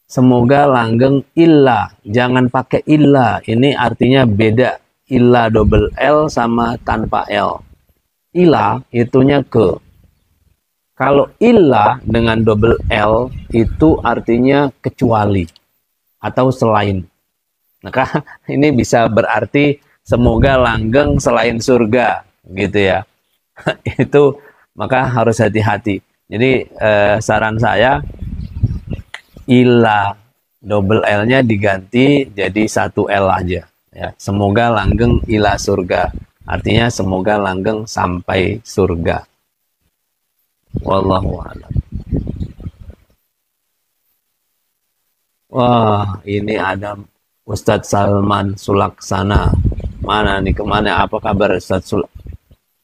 Semoga langgeng illa. Jangan pakai illa. Ini artinya beda. Illa double L sama tanpa L. Illa itunya ke. Kalau illa dengan double L itu artinya kecuali atau selain. Maka ini bisa berarti semoga langgeng selain surga, gitu ya. Itu maka harus hati-hati. Jadi saran saya, illa double L-nya diganti jadi 1 L aja. Ya, semoga langgeng ila surga. Artinya semoga langgeng sampai surga. Wallahu a'lam. Wah, ini ada Ustadz Salman Sulaksana. Mana nih, kemana? Apa kabar Ustadz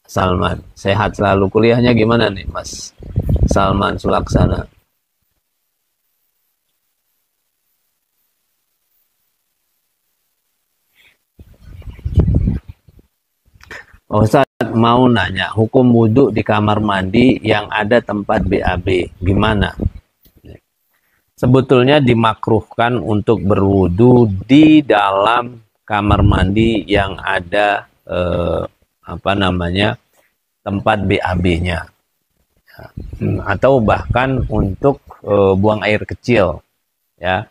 Salman? Sehat selalu. Kuliahnya gimana nih Mas Salman Sulaksana? Ustadz mau nanya, hukum wudhu di kamar mandi yang ada tempat BAB, gimana? Sebetulnya dimakruhkan untuk berwudu di dalam kamar mandi yang ada tempat BAB-nya, atau bahkan untuk buang air kecil, ya.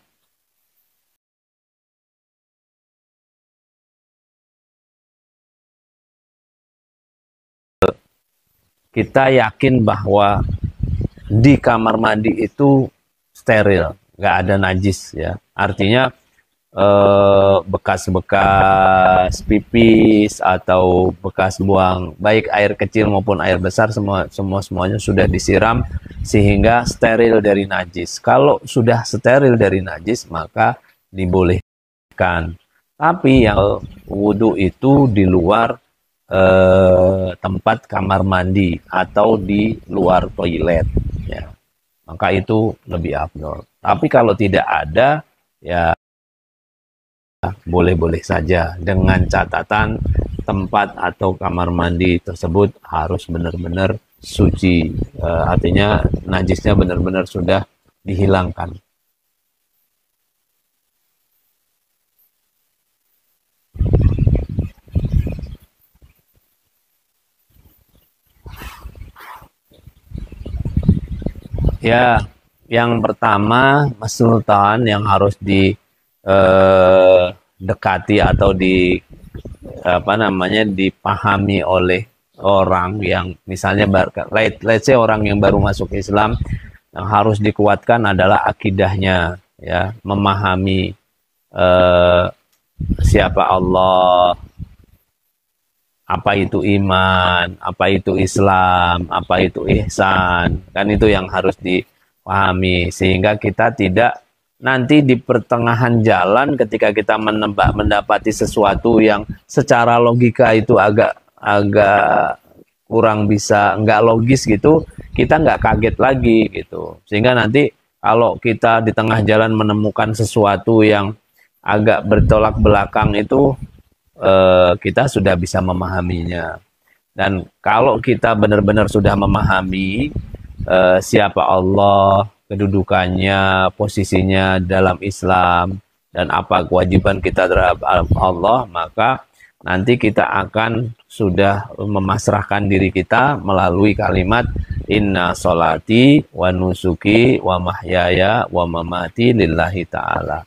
Kita yakin bahwa di kamar mandi itu steril, nggak ada najis, ya. Artinya bekas-bekas pipis atau bekas buang, baik air kecil maupun air besar, semuanya sudah disiram sehingga steril dari najis. Kalau sudah steril dari najis maka dibolehkan. Tapi yang wudhu itu di luar tempat kamar mandi atau di luar toilet, ya, maka itu lebih afdol. Tapi kalau tidak ada, ya boleh-boleh saja, dengan catatan tempat atau kamar mandi tersebut harus benar-benar suci, artinya najisnya benar-benar sudah dihilangkan. Ya, yang pertama Mas Sultan yang harus dekati atau dipahami oleh orang yang misalnya let's say orang yang baru masuk Islam, yang harus dikuatkan adalah akidahnya, ya, memahami eh, siapa Allah, apa itu iman, apa itu Islam, apa itu ihsan. Kan itu yang harus dipahami sehingga kita tidak nanti di pertengahan jalan ketika kita mendapati sesuatu yang secara logika itu agak kurang bisa, nggak logis gitu, kita nggak kaget lagi gitu. Sehingga nanti kalau kita di tengah jalan menemukan sesuatu yang agak bertolak belakang itu, kita sudah bisa memahaminya. Dan kalau kita benar-benar sudah memahami siapa Allah, kedudukannya, posisinya dalam Islam, dan apa kewajiban kita terhadap Allah, maka nanti kita akan sudah memasrahkan diri kita melalui kalimat inna sholati wa nusuki wa mahyaya wa mamati lillahi ta'ala.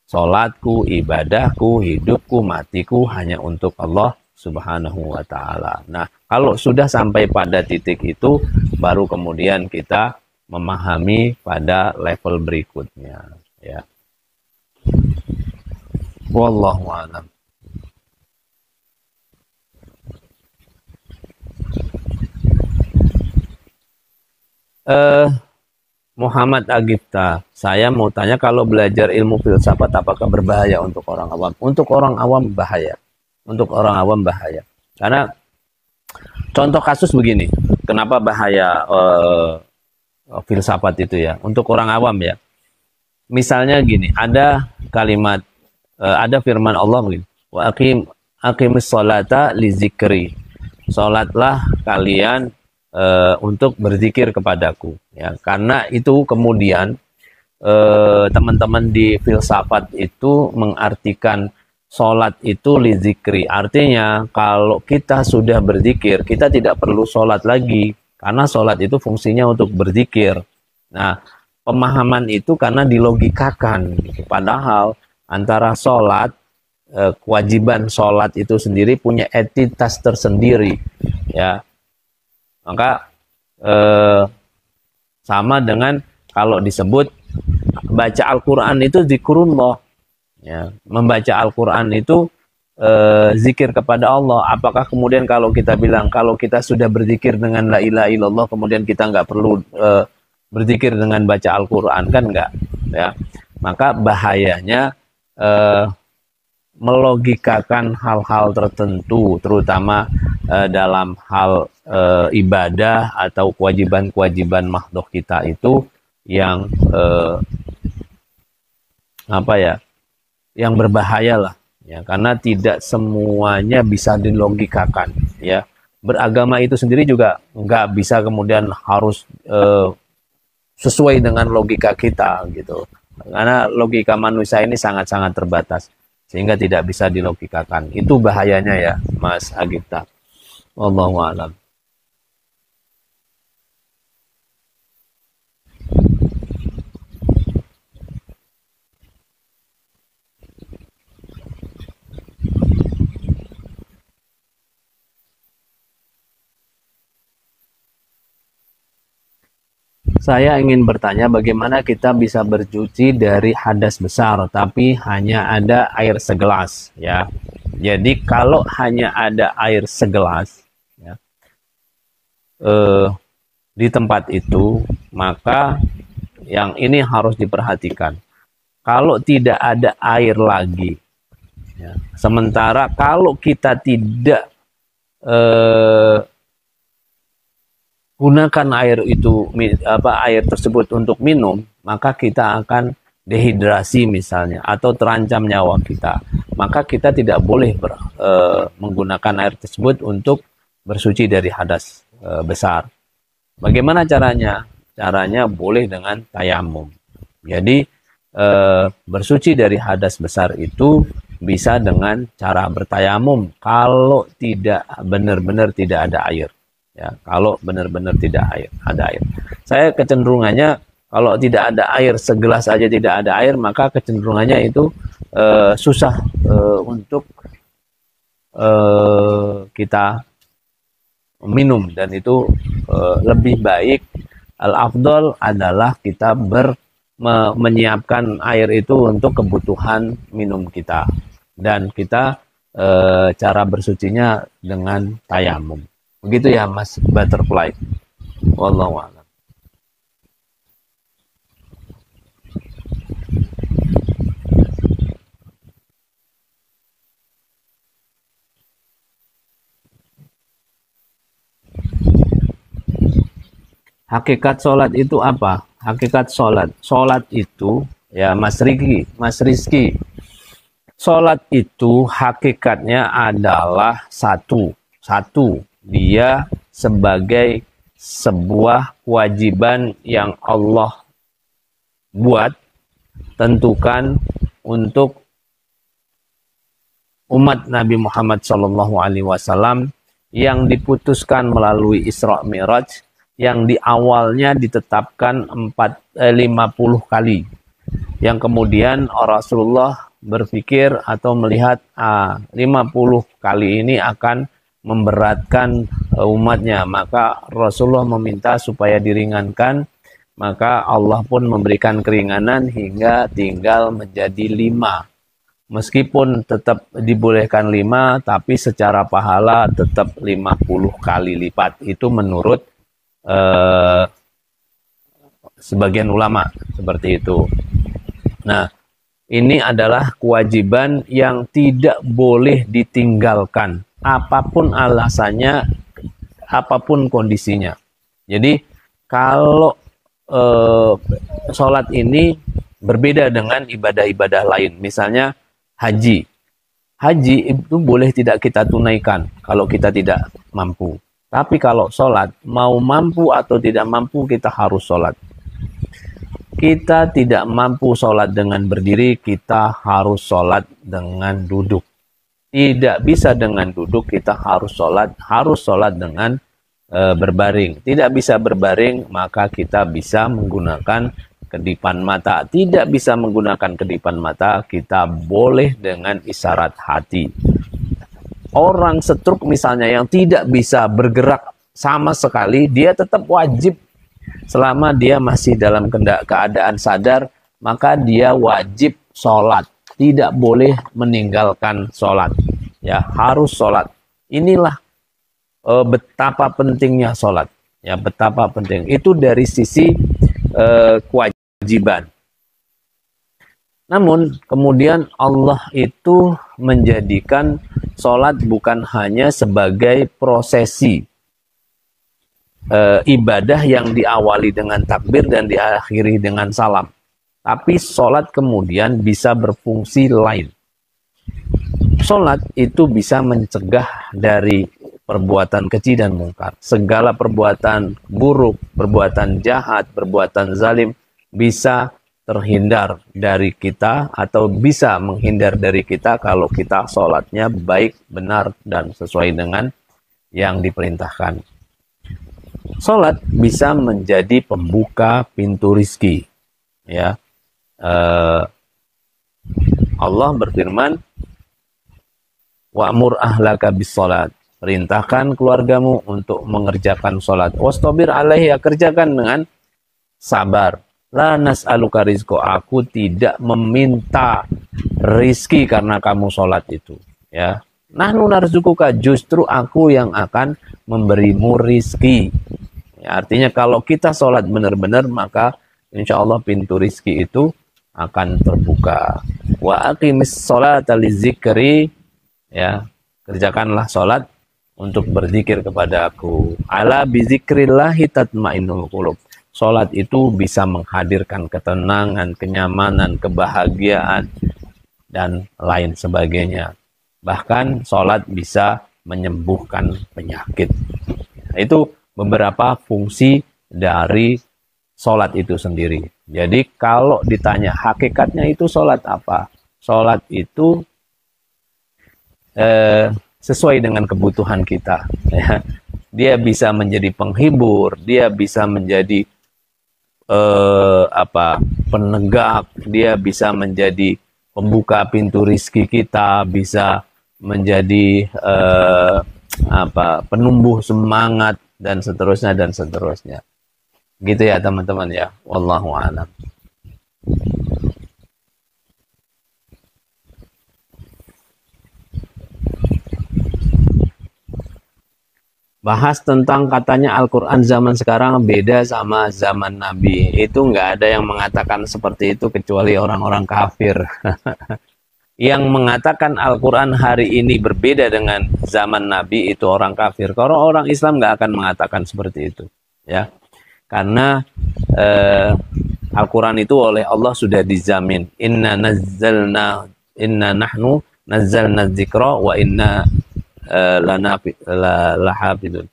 Salatku, ibadahku, hidupku, matiku hanya untuk Allah Subhanahu wa ta'ala. Nah, kalau sudah sampai pada titik itu, baru kemudian kita memahami pada level berikutnya, ya. Wallahu a'lam. Muhammad Agifta, saya mau tanya, kalau belajar ilmu filsafat apakah berbahaya untuk orang awam? Untuk orang awam bahaya. Untuk orang awam bahaya. Karena contoh kasus begini, kenapa bahaya filsafat itu ya? Untuk orang awam ya. Misalnya gini, ada kalimat, ada firman Allah begini, wa aqimis sholata li zikri. Sholatlah kalian untuk berzikir kepadaku, ya, karena itu kemudian teman-teman di filsafat itu mengartikan sholat itu li zikri, artinya kalau kita sudah berzikir kita tidak perlu sholat lagi, karena sholat itu fungsinya untuk berzikir. Nah, pemahaman itu karena dilogikakan, gitu. Padahal antara sholat, kewajiban sholat itu sendiri punya entitas tersendiri, ya. Maka sama dengan kalau disebut baca Al-Quran itu zikrullah, ya. Membaca Al-Quran itu zikir kepada Allah. Apakah kemudian kalau kita bilang kalau kita sudah berzikir dengan la ilaha illallah kemudian kita nggak perlu berzikir dengan baca Al-Quran? Kan enggak, ya. Maka bahayanya melogikakan hal-hal tertentu, terutama dalam hal ibadah atau kewajiban-kewajiban makhluk kita itu yang yang berbahaya lah, ya, karena tidak semuanya bisa dilogikakan, ya. Beragama itu sendiri juga nggak bisa kemudian harus sesuai dengan logika kita gitu, karena logika manusia ini sangat-sangat terbatas sehingga tidak bisa dilogikakan. Itu bahayanya ya, Mas Agita. Wallahu a'lam. Saya ingin bertanya bagaimana kita bisa bercuci dari hadas besar tapi hanya ada air segelas, ya. Jadi kalau hanya ada air segelas, ya, di tempat itu, maka yang ini harus diperhatikan. Kalau tidak ada air lagi, ya, sementara kalau kita tidak eh, gunakan air tersebut untuk minum, maka kita akan dehidrasi misalnya, atau terancam nyawa kita. Maka kita tidak boleh menggunakan air tersebut untuk bersuci dari hadas besar. Bagaimana caranya? Caranya boleh dengan tayamum. Jadi bersuci dari hadas besar itu bisa dengan cara bertayamum kalau tidak benar-benar tidak ada air. Ya, kalau benar-benar tidak ada air. Saya kecenderungannya kalau tidak ada air, segelas aja tidak ada air, maka kecenderungannya itu susah untuk kita minum, dan itu lebih baik, al-afdol adalah kita menyiapkan air itu untuk kebutuhan minum kita, dan kita cara bersucinya dengan tayamum. Begitu ya Mas Butterfly. Wallahu a'lam. Hakikat sholat itu apa? Hakikat sholat. Sholat itu, ya Mas Rizky. Sholat itu hakikatnya adalah satu. Dia sebagai sebuah kewajiban yang Allah buat, tentukan untuk umat Nabi Muhammad SAW, yang diputuskan melalui Isra Mi'raj, yang di awalnya ditetapkan 50 kali. Yang kemudian Rasulullah berpikir atau melihat 50 kali ini akan memberatkan umatnya, maka Rasulullah meminta supaya diringankan, maka Allah pun memberikan keringanan hingga tinggal menjadi 5. Meskipun tetap dibolehkan 5, tapi secara pahala tetap 50 kali lipat. Itu menurut sebagian ulama seperti itu. Nah, ini adalah kewajiban yang tidak boleh ditinggalkan, apapun alasannya, apapun kondisinya. Jadi kalau sholat ini berbeda dengan ibadah-ibadah lain, misalnya haji. Haji itu boleh tidak kita tunaikan kalau kita tidak mampu. Tapi kalau sholat, mau mampu atau tidak mampu, kita harus sholat. Kita tidak mampu sholat dengan berdiri, kita harus sholat dengan duduk. Tidak bisa dengan duduk, kita harus sholat dengan berbaring. Tidak bisa berbaring, maka kita bisa menggunakan kedipan mata. Tidak bisa menggunakan kedipan mata, kita boleh dengan isyarat hati. Orang stroke misalnya yang tidak bisa bergerak sama sekali, dia tetap wajib, selama dia masih dalam keadaan sadar, maka dia wajib sholat. Tidak boleh meninggalkan sholat. Ya, harus sholat. Inilah betapa pentingnya sholat. Ya, betapa penting. Itu dari sisi kewajiban. Namun kemudian Allah itu menjadikan sholat bukan hanya sebagai prosesi ibadah yang diawali dengan takbir dan diakhiri dengan salam. Tapi sholat kemudian bisa berfungsi lain. Sholat itu bisa mencegah dari perbuatan keji dan mungkar. Segala perbuatan buruk, perbuatan jahat, perbuatan zalim bisa terhindar dari kita atau bisa menghindar dari kita kalau kita sholatnya baik, benar, dan sesuai dengan yang diperintahkan. Sholat bisa menjadi pembuka pintu rizki. Ya, Allah berfirman, wa'mur ahlaka bis sholat. Perintahkan keluargamu untuk mengerjakan sholat. Wastabir alaihi, kerjakan dengan sabar. La nas'aluka rizqo, aku tidak meminta rizki karena kamu sholat itu. Ya, nahnu narzukuka, justru aku yang akan memberimu rizki. Ya, artinya kalau kita sholat benar-benar, maka insya Allah pintu rizki itu akan terbuka. Wa aqimis sholata lizikri, ya, kerjakanlah sholat untuk berzikir kepada Aku. Ala bizikrillahi tatmainnul qulub. Salat itu bisa menghadirkan ketenangan, kenyamanan, kebahagiaan, dan lain sebagainya. Bahkan salat bisa menyembuhkan penyakit. Itu beberapa fungsi dari salat itu sendiri. Jadi kalau ditanya hakikatnya itu salat apa? Salat itu sesuai dengan kebutuhan kita. Ya. Dia bisa menjadi penghibur, dia bisa menjadi penegak, dia bisa menjadi pembuka pintu rizki kita, bisa menjadi penumbuh semangat dan seterusnya. Gitu ya teman-teman ya. Wallahu a'lam. Bahas tentang katanya Al-Quran zaman sekarang beda sama zaman Nabi. Itu nggak ada yang mengatakan seperti itu kecuali orang-orang kafir. Yang mengatakan Al-Quran hari ini berbeda dengan zaman Nabi itu orang kafir. Kalau orang Islam nggak akan mengatakan seperti itu. Ya, karena Al-Quran itu oleh Allah sudah dijamin. Inna nahnu nazzalna dzikra wa inna lahafidun.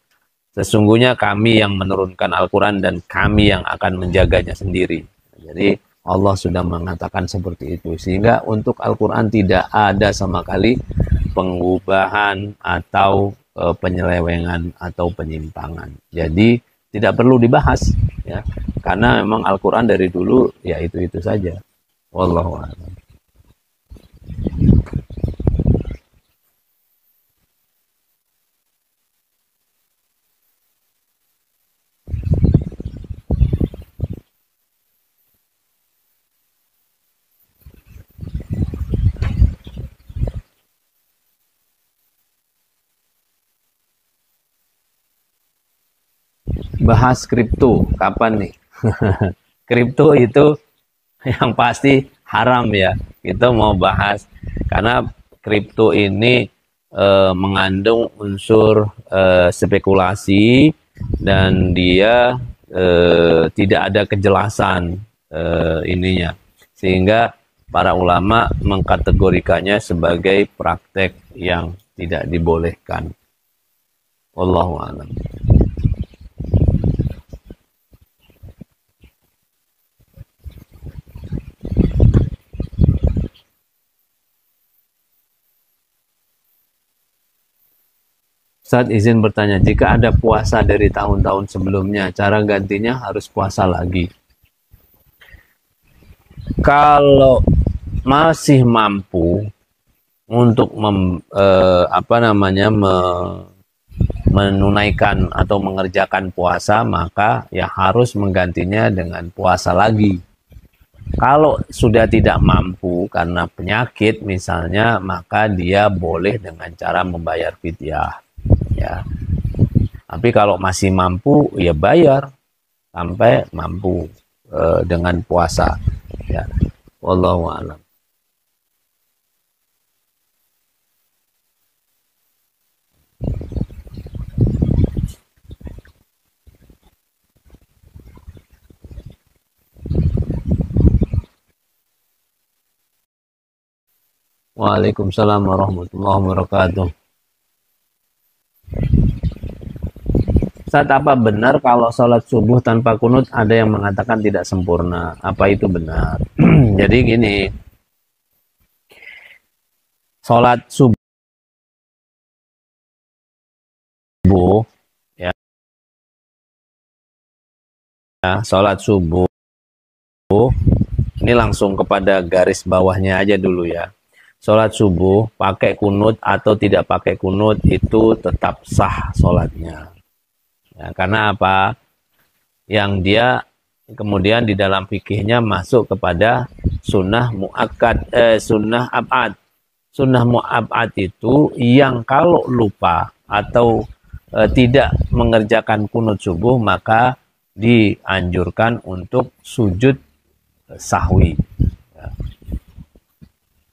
Sesungguhnya kami yang menurunkan Al-Quran dan kami yang akan menjaganya sendiri. Jadi Allah sudah mengatakan seperti itu. Sehingga untuk Al-Quran tidak ada sama kali pengubahan atau penyelewengan atau penyimpangan. Jadi tidak perlu dibahas, ya, karena memang Al-Quran dari dulu ya itu saja. Wallahu a'lam. Bahas kripto kapan nih? Kripto itu yang pasti haram ya. Kita mau bahas karena kripto ini mengandung unsur spekulasi dan dia tidak ada kejelasan ininya. Sehingga para ulama mengkategorikannya sebagai praktek yang tidak dibolehkan. Wallahu a'lam. Ustadz izin bertanya, jika ada puasa dari tahun-tahun sebelumnya, cara gantinya harus puasa lagi. Kalau masih mampu untuk menunaikan atau mengerjakan puasa, maka ya harus menggantinya dengan puasa lagi. Kalau sudah tidak mampu karena penyakit misalnya, maka dia boleh dengan cara membayar fidyah. Ya. Tapi kalau masih mampu ya bayar sampai mampu dengan puasa. Ya. Wallahu a'lam. Waalaikumsalam warahmatullahi wabarakatuh. Ustaz, apa benar kalau sholat subuh tanpa kunut ada yang mengatakan tidak sempurna? Apa itu benar? Jadi gini, sholat subuh ya, sholat subuh ini langsung kepada garis bawahnya aja dulu ya. Sholat subuh pakai kunut atau tidak pakai kunut itu tetap sah sholatnya. Ya, karena apa? Yang dia kemudian di dalam fikihnya masuk kepada sunnah muakkad, sunnah abad. Sunnah mu'abad itu yang kalau lupa atau tidak mengerjakan kunut subuh maka dianjurkan untuk sujud sahwi.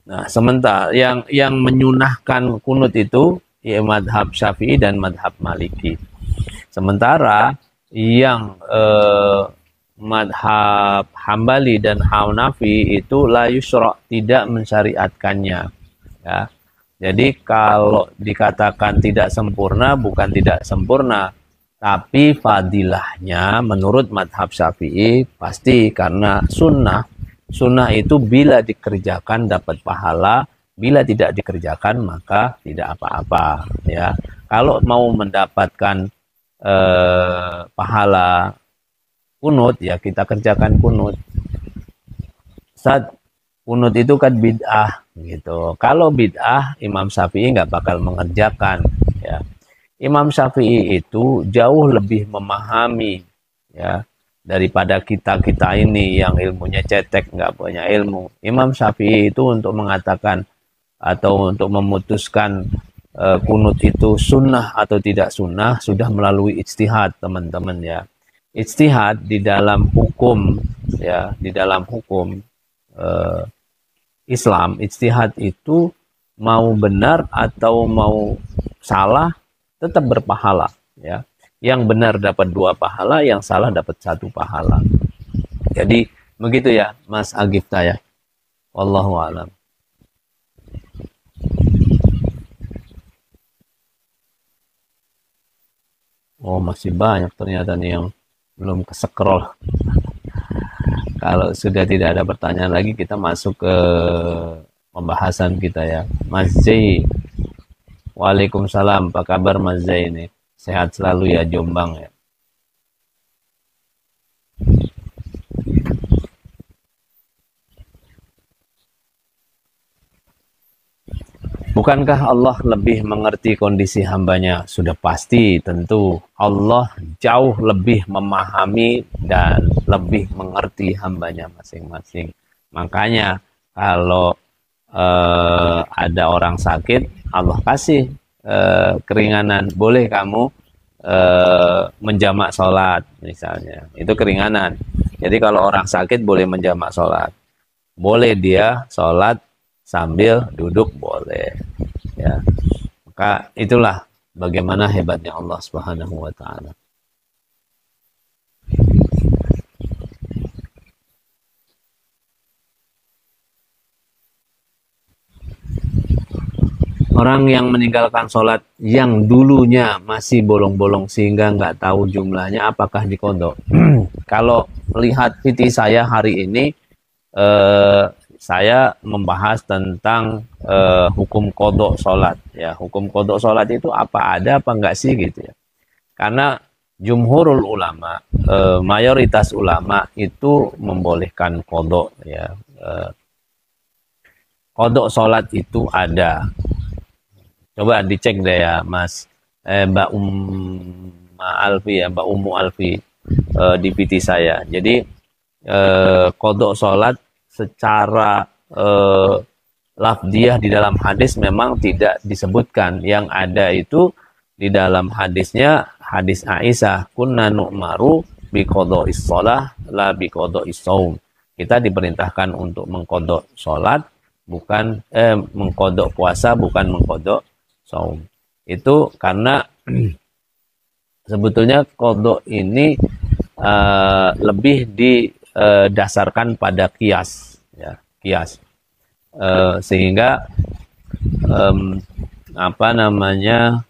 Nah, sementara yang menyunahkan kunut itu ya, madhab Syafi'i dan madhab Maliki. Sementara yang madhab Hambali dan Hanafi itu la yusra, tidak mensyariatkannya. Ya. Jadi kalau dikatakan tidak sempurna, bukan tidak sempurna, tapi fadilahnya menurut madhab Syafi'i pasti karena sunnah. Sunnah itu bila dikerjakan dapat pahala, bila tidak dikerjakan maka tidak apa-apa. Ya, kalau mau mendapatkan pahala kunut, ya kita kerjakan kunut. Saat kunut itu kan bid'ah gitu. Kalau bid'ah, Imam Syafi'i nggak bakal mengerjakan. Ya. Imam Syafi'i itu jauh lebih memahami, ya, daripada kita ini yang ilmunya cetek, nggak punya ilmu. Imam Syafi'i itu untuk mengatakan atau untuk memutuskan kunut itu sunnah atau tidak sunnah sudah melalui ijtihad, teman-teman, ya. Ijtihad di dalam hukum, ya, di dalam hukum Islam, ijtihad itu mau benar atau mau salah tetap berpahala, ya. Yang benar dapat 2 pahala, yang salah dapat 1 pahala. Jadi begitu ya, Mas Agifta, ya. Wallahu a'lam. Oh, masih banyak ternyata nih yang belum ke-scroll. Kalau sudah tidak ada pertanyaan lagi, kita masuk ke pembahasan kita, ya. Mas Zai. Waalaikumsalam. Apa kabar Mas Zai ini? Sehat selalu ya, Jombang, ya. Bukankah Allah lebih mengerti kondisi hambanya? Sudah pasti, tentu. Allah jauh lebih memahami dan lebih mengerti hambanya masing-masing. Makanya kalau ada orang sakit, Allah kasih keringanan. Boleh kamu menjamak sholat, misalnya. Itu keringanan. Jadi kalau orang sakit boleh menjamak sholat. Boleh dia sholat sambil duduk, boleh, ya. Maka itulah bagaimana hebatnya Allah Subhanahu wa taala. Orang yang meninggalkan sholat yang dulunya masih bolong-bolong sehingga nggak tahu jumlahnya, apakah dikodok? Kalau melihat PT saya hari ini, saya membahas tentang hukum kodok sholat, ya. Hukum kodok sholat itu apa ada apa enggak sih, gitu, ya. Karena jumhurul ulama, mayoritas ulama itu membolehkan kodok, ya. Kodok sholat itu ada. Coba dicek deh ya, Mas, Mbak Alfi, ya, Mbak Ummu Alfi, di PT saya. Jadi kodok sholat secara lafdiyah di dalam hadis memang tidak disebutkan. Yang ada itu di dalam hadisnya, hadis Aisyah, kunna nu'maru biqodha'is shalah la biqodha'is shaum. Kita diperintahkan untuk mengkodok sholat, bukan mengkodok puasa, bukan mengkodok shaum. Itu karena sebetulnya kodok ini lebih didasarkan pada kias, ya, kias, sehingga apa namanya,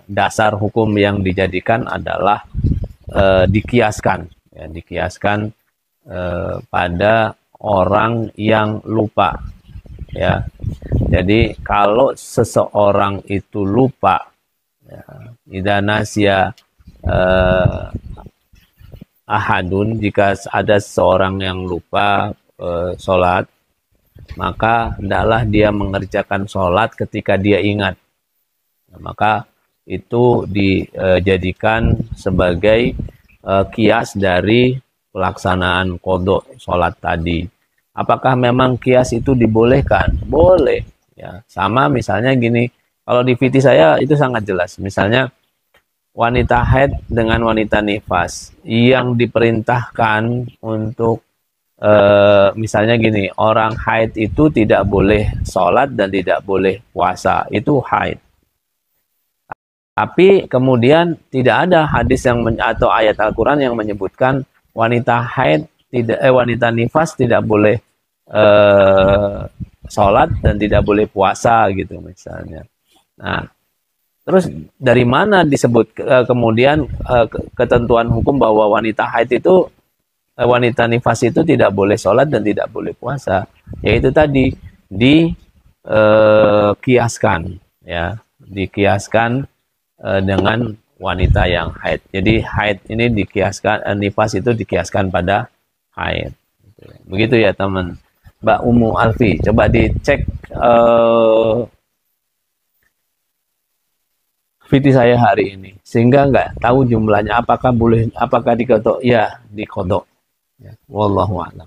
dasar hukum yang dijadikan adalah dikiaskan, ya, dikiaskan pada orang yang lupa, ya. Jadi kalau seseorang itu lupa, ya, idza nasya ahadun, jika ada seorang yang lupa sholat, maka hendaklah dia mengerjakan sholat ketika dia ingat. Maka itu dijadikan sebagai kias dari pelaksanaan kodok sholat tadi. Apakah memang kias itu dibolehkan? Boleh, ya. Sama misalnya gini, kalau di PT saya itu sangat jelas. Misalnya wanita haid dengan wanita nifas yang diperintahkan untuk misalnya gini, orang haid itu tidak boleh sholat dan tidak boleh puasa, itu haid. Tapi kemudian tidak ada hadis yang atau ayat Al-Quran yang menyebutkan wanita haid wanita nifas tidak boleh sholat dan tidak boleh puasa gitu misalnya. Nah, terus dari mana disebut kemudian ketentuan hukum bahwa wanita haid itu wanita nifas itu tidak boleh sholat dan tidak boleh puasa? Yaitu tadi dikiaskan, ya, dikiaskan dengan wanita yang haid. Jadi haid ini dikiaskan, nifas itu dikiaskan pada haid. Begitu ya teman. Mbak Umu Alfi, coba dicek VT saya hari ini, sehingga nggak tahu jumlahnya apakah boleh, apakah dikodok, ya dikodok. Ya, wallahu a'lam.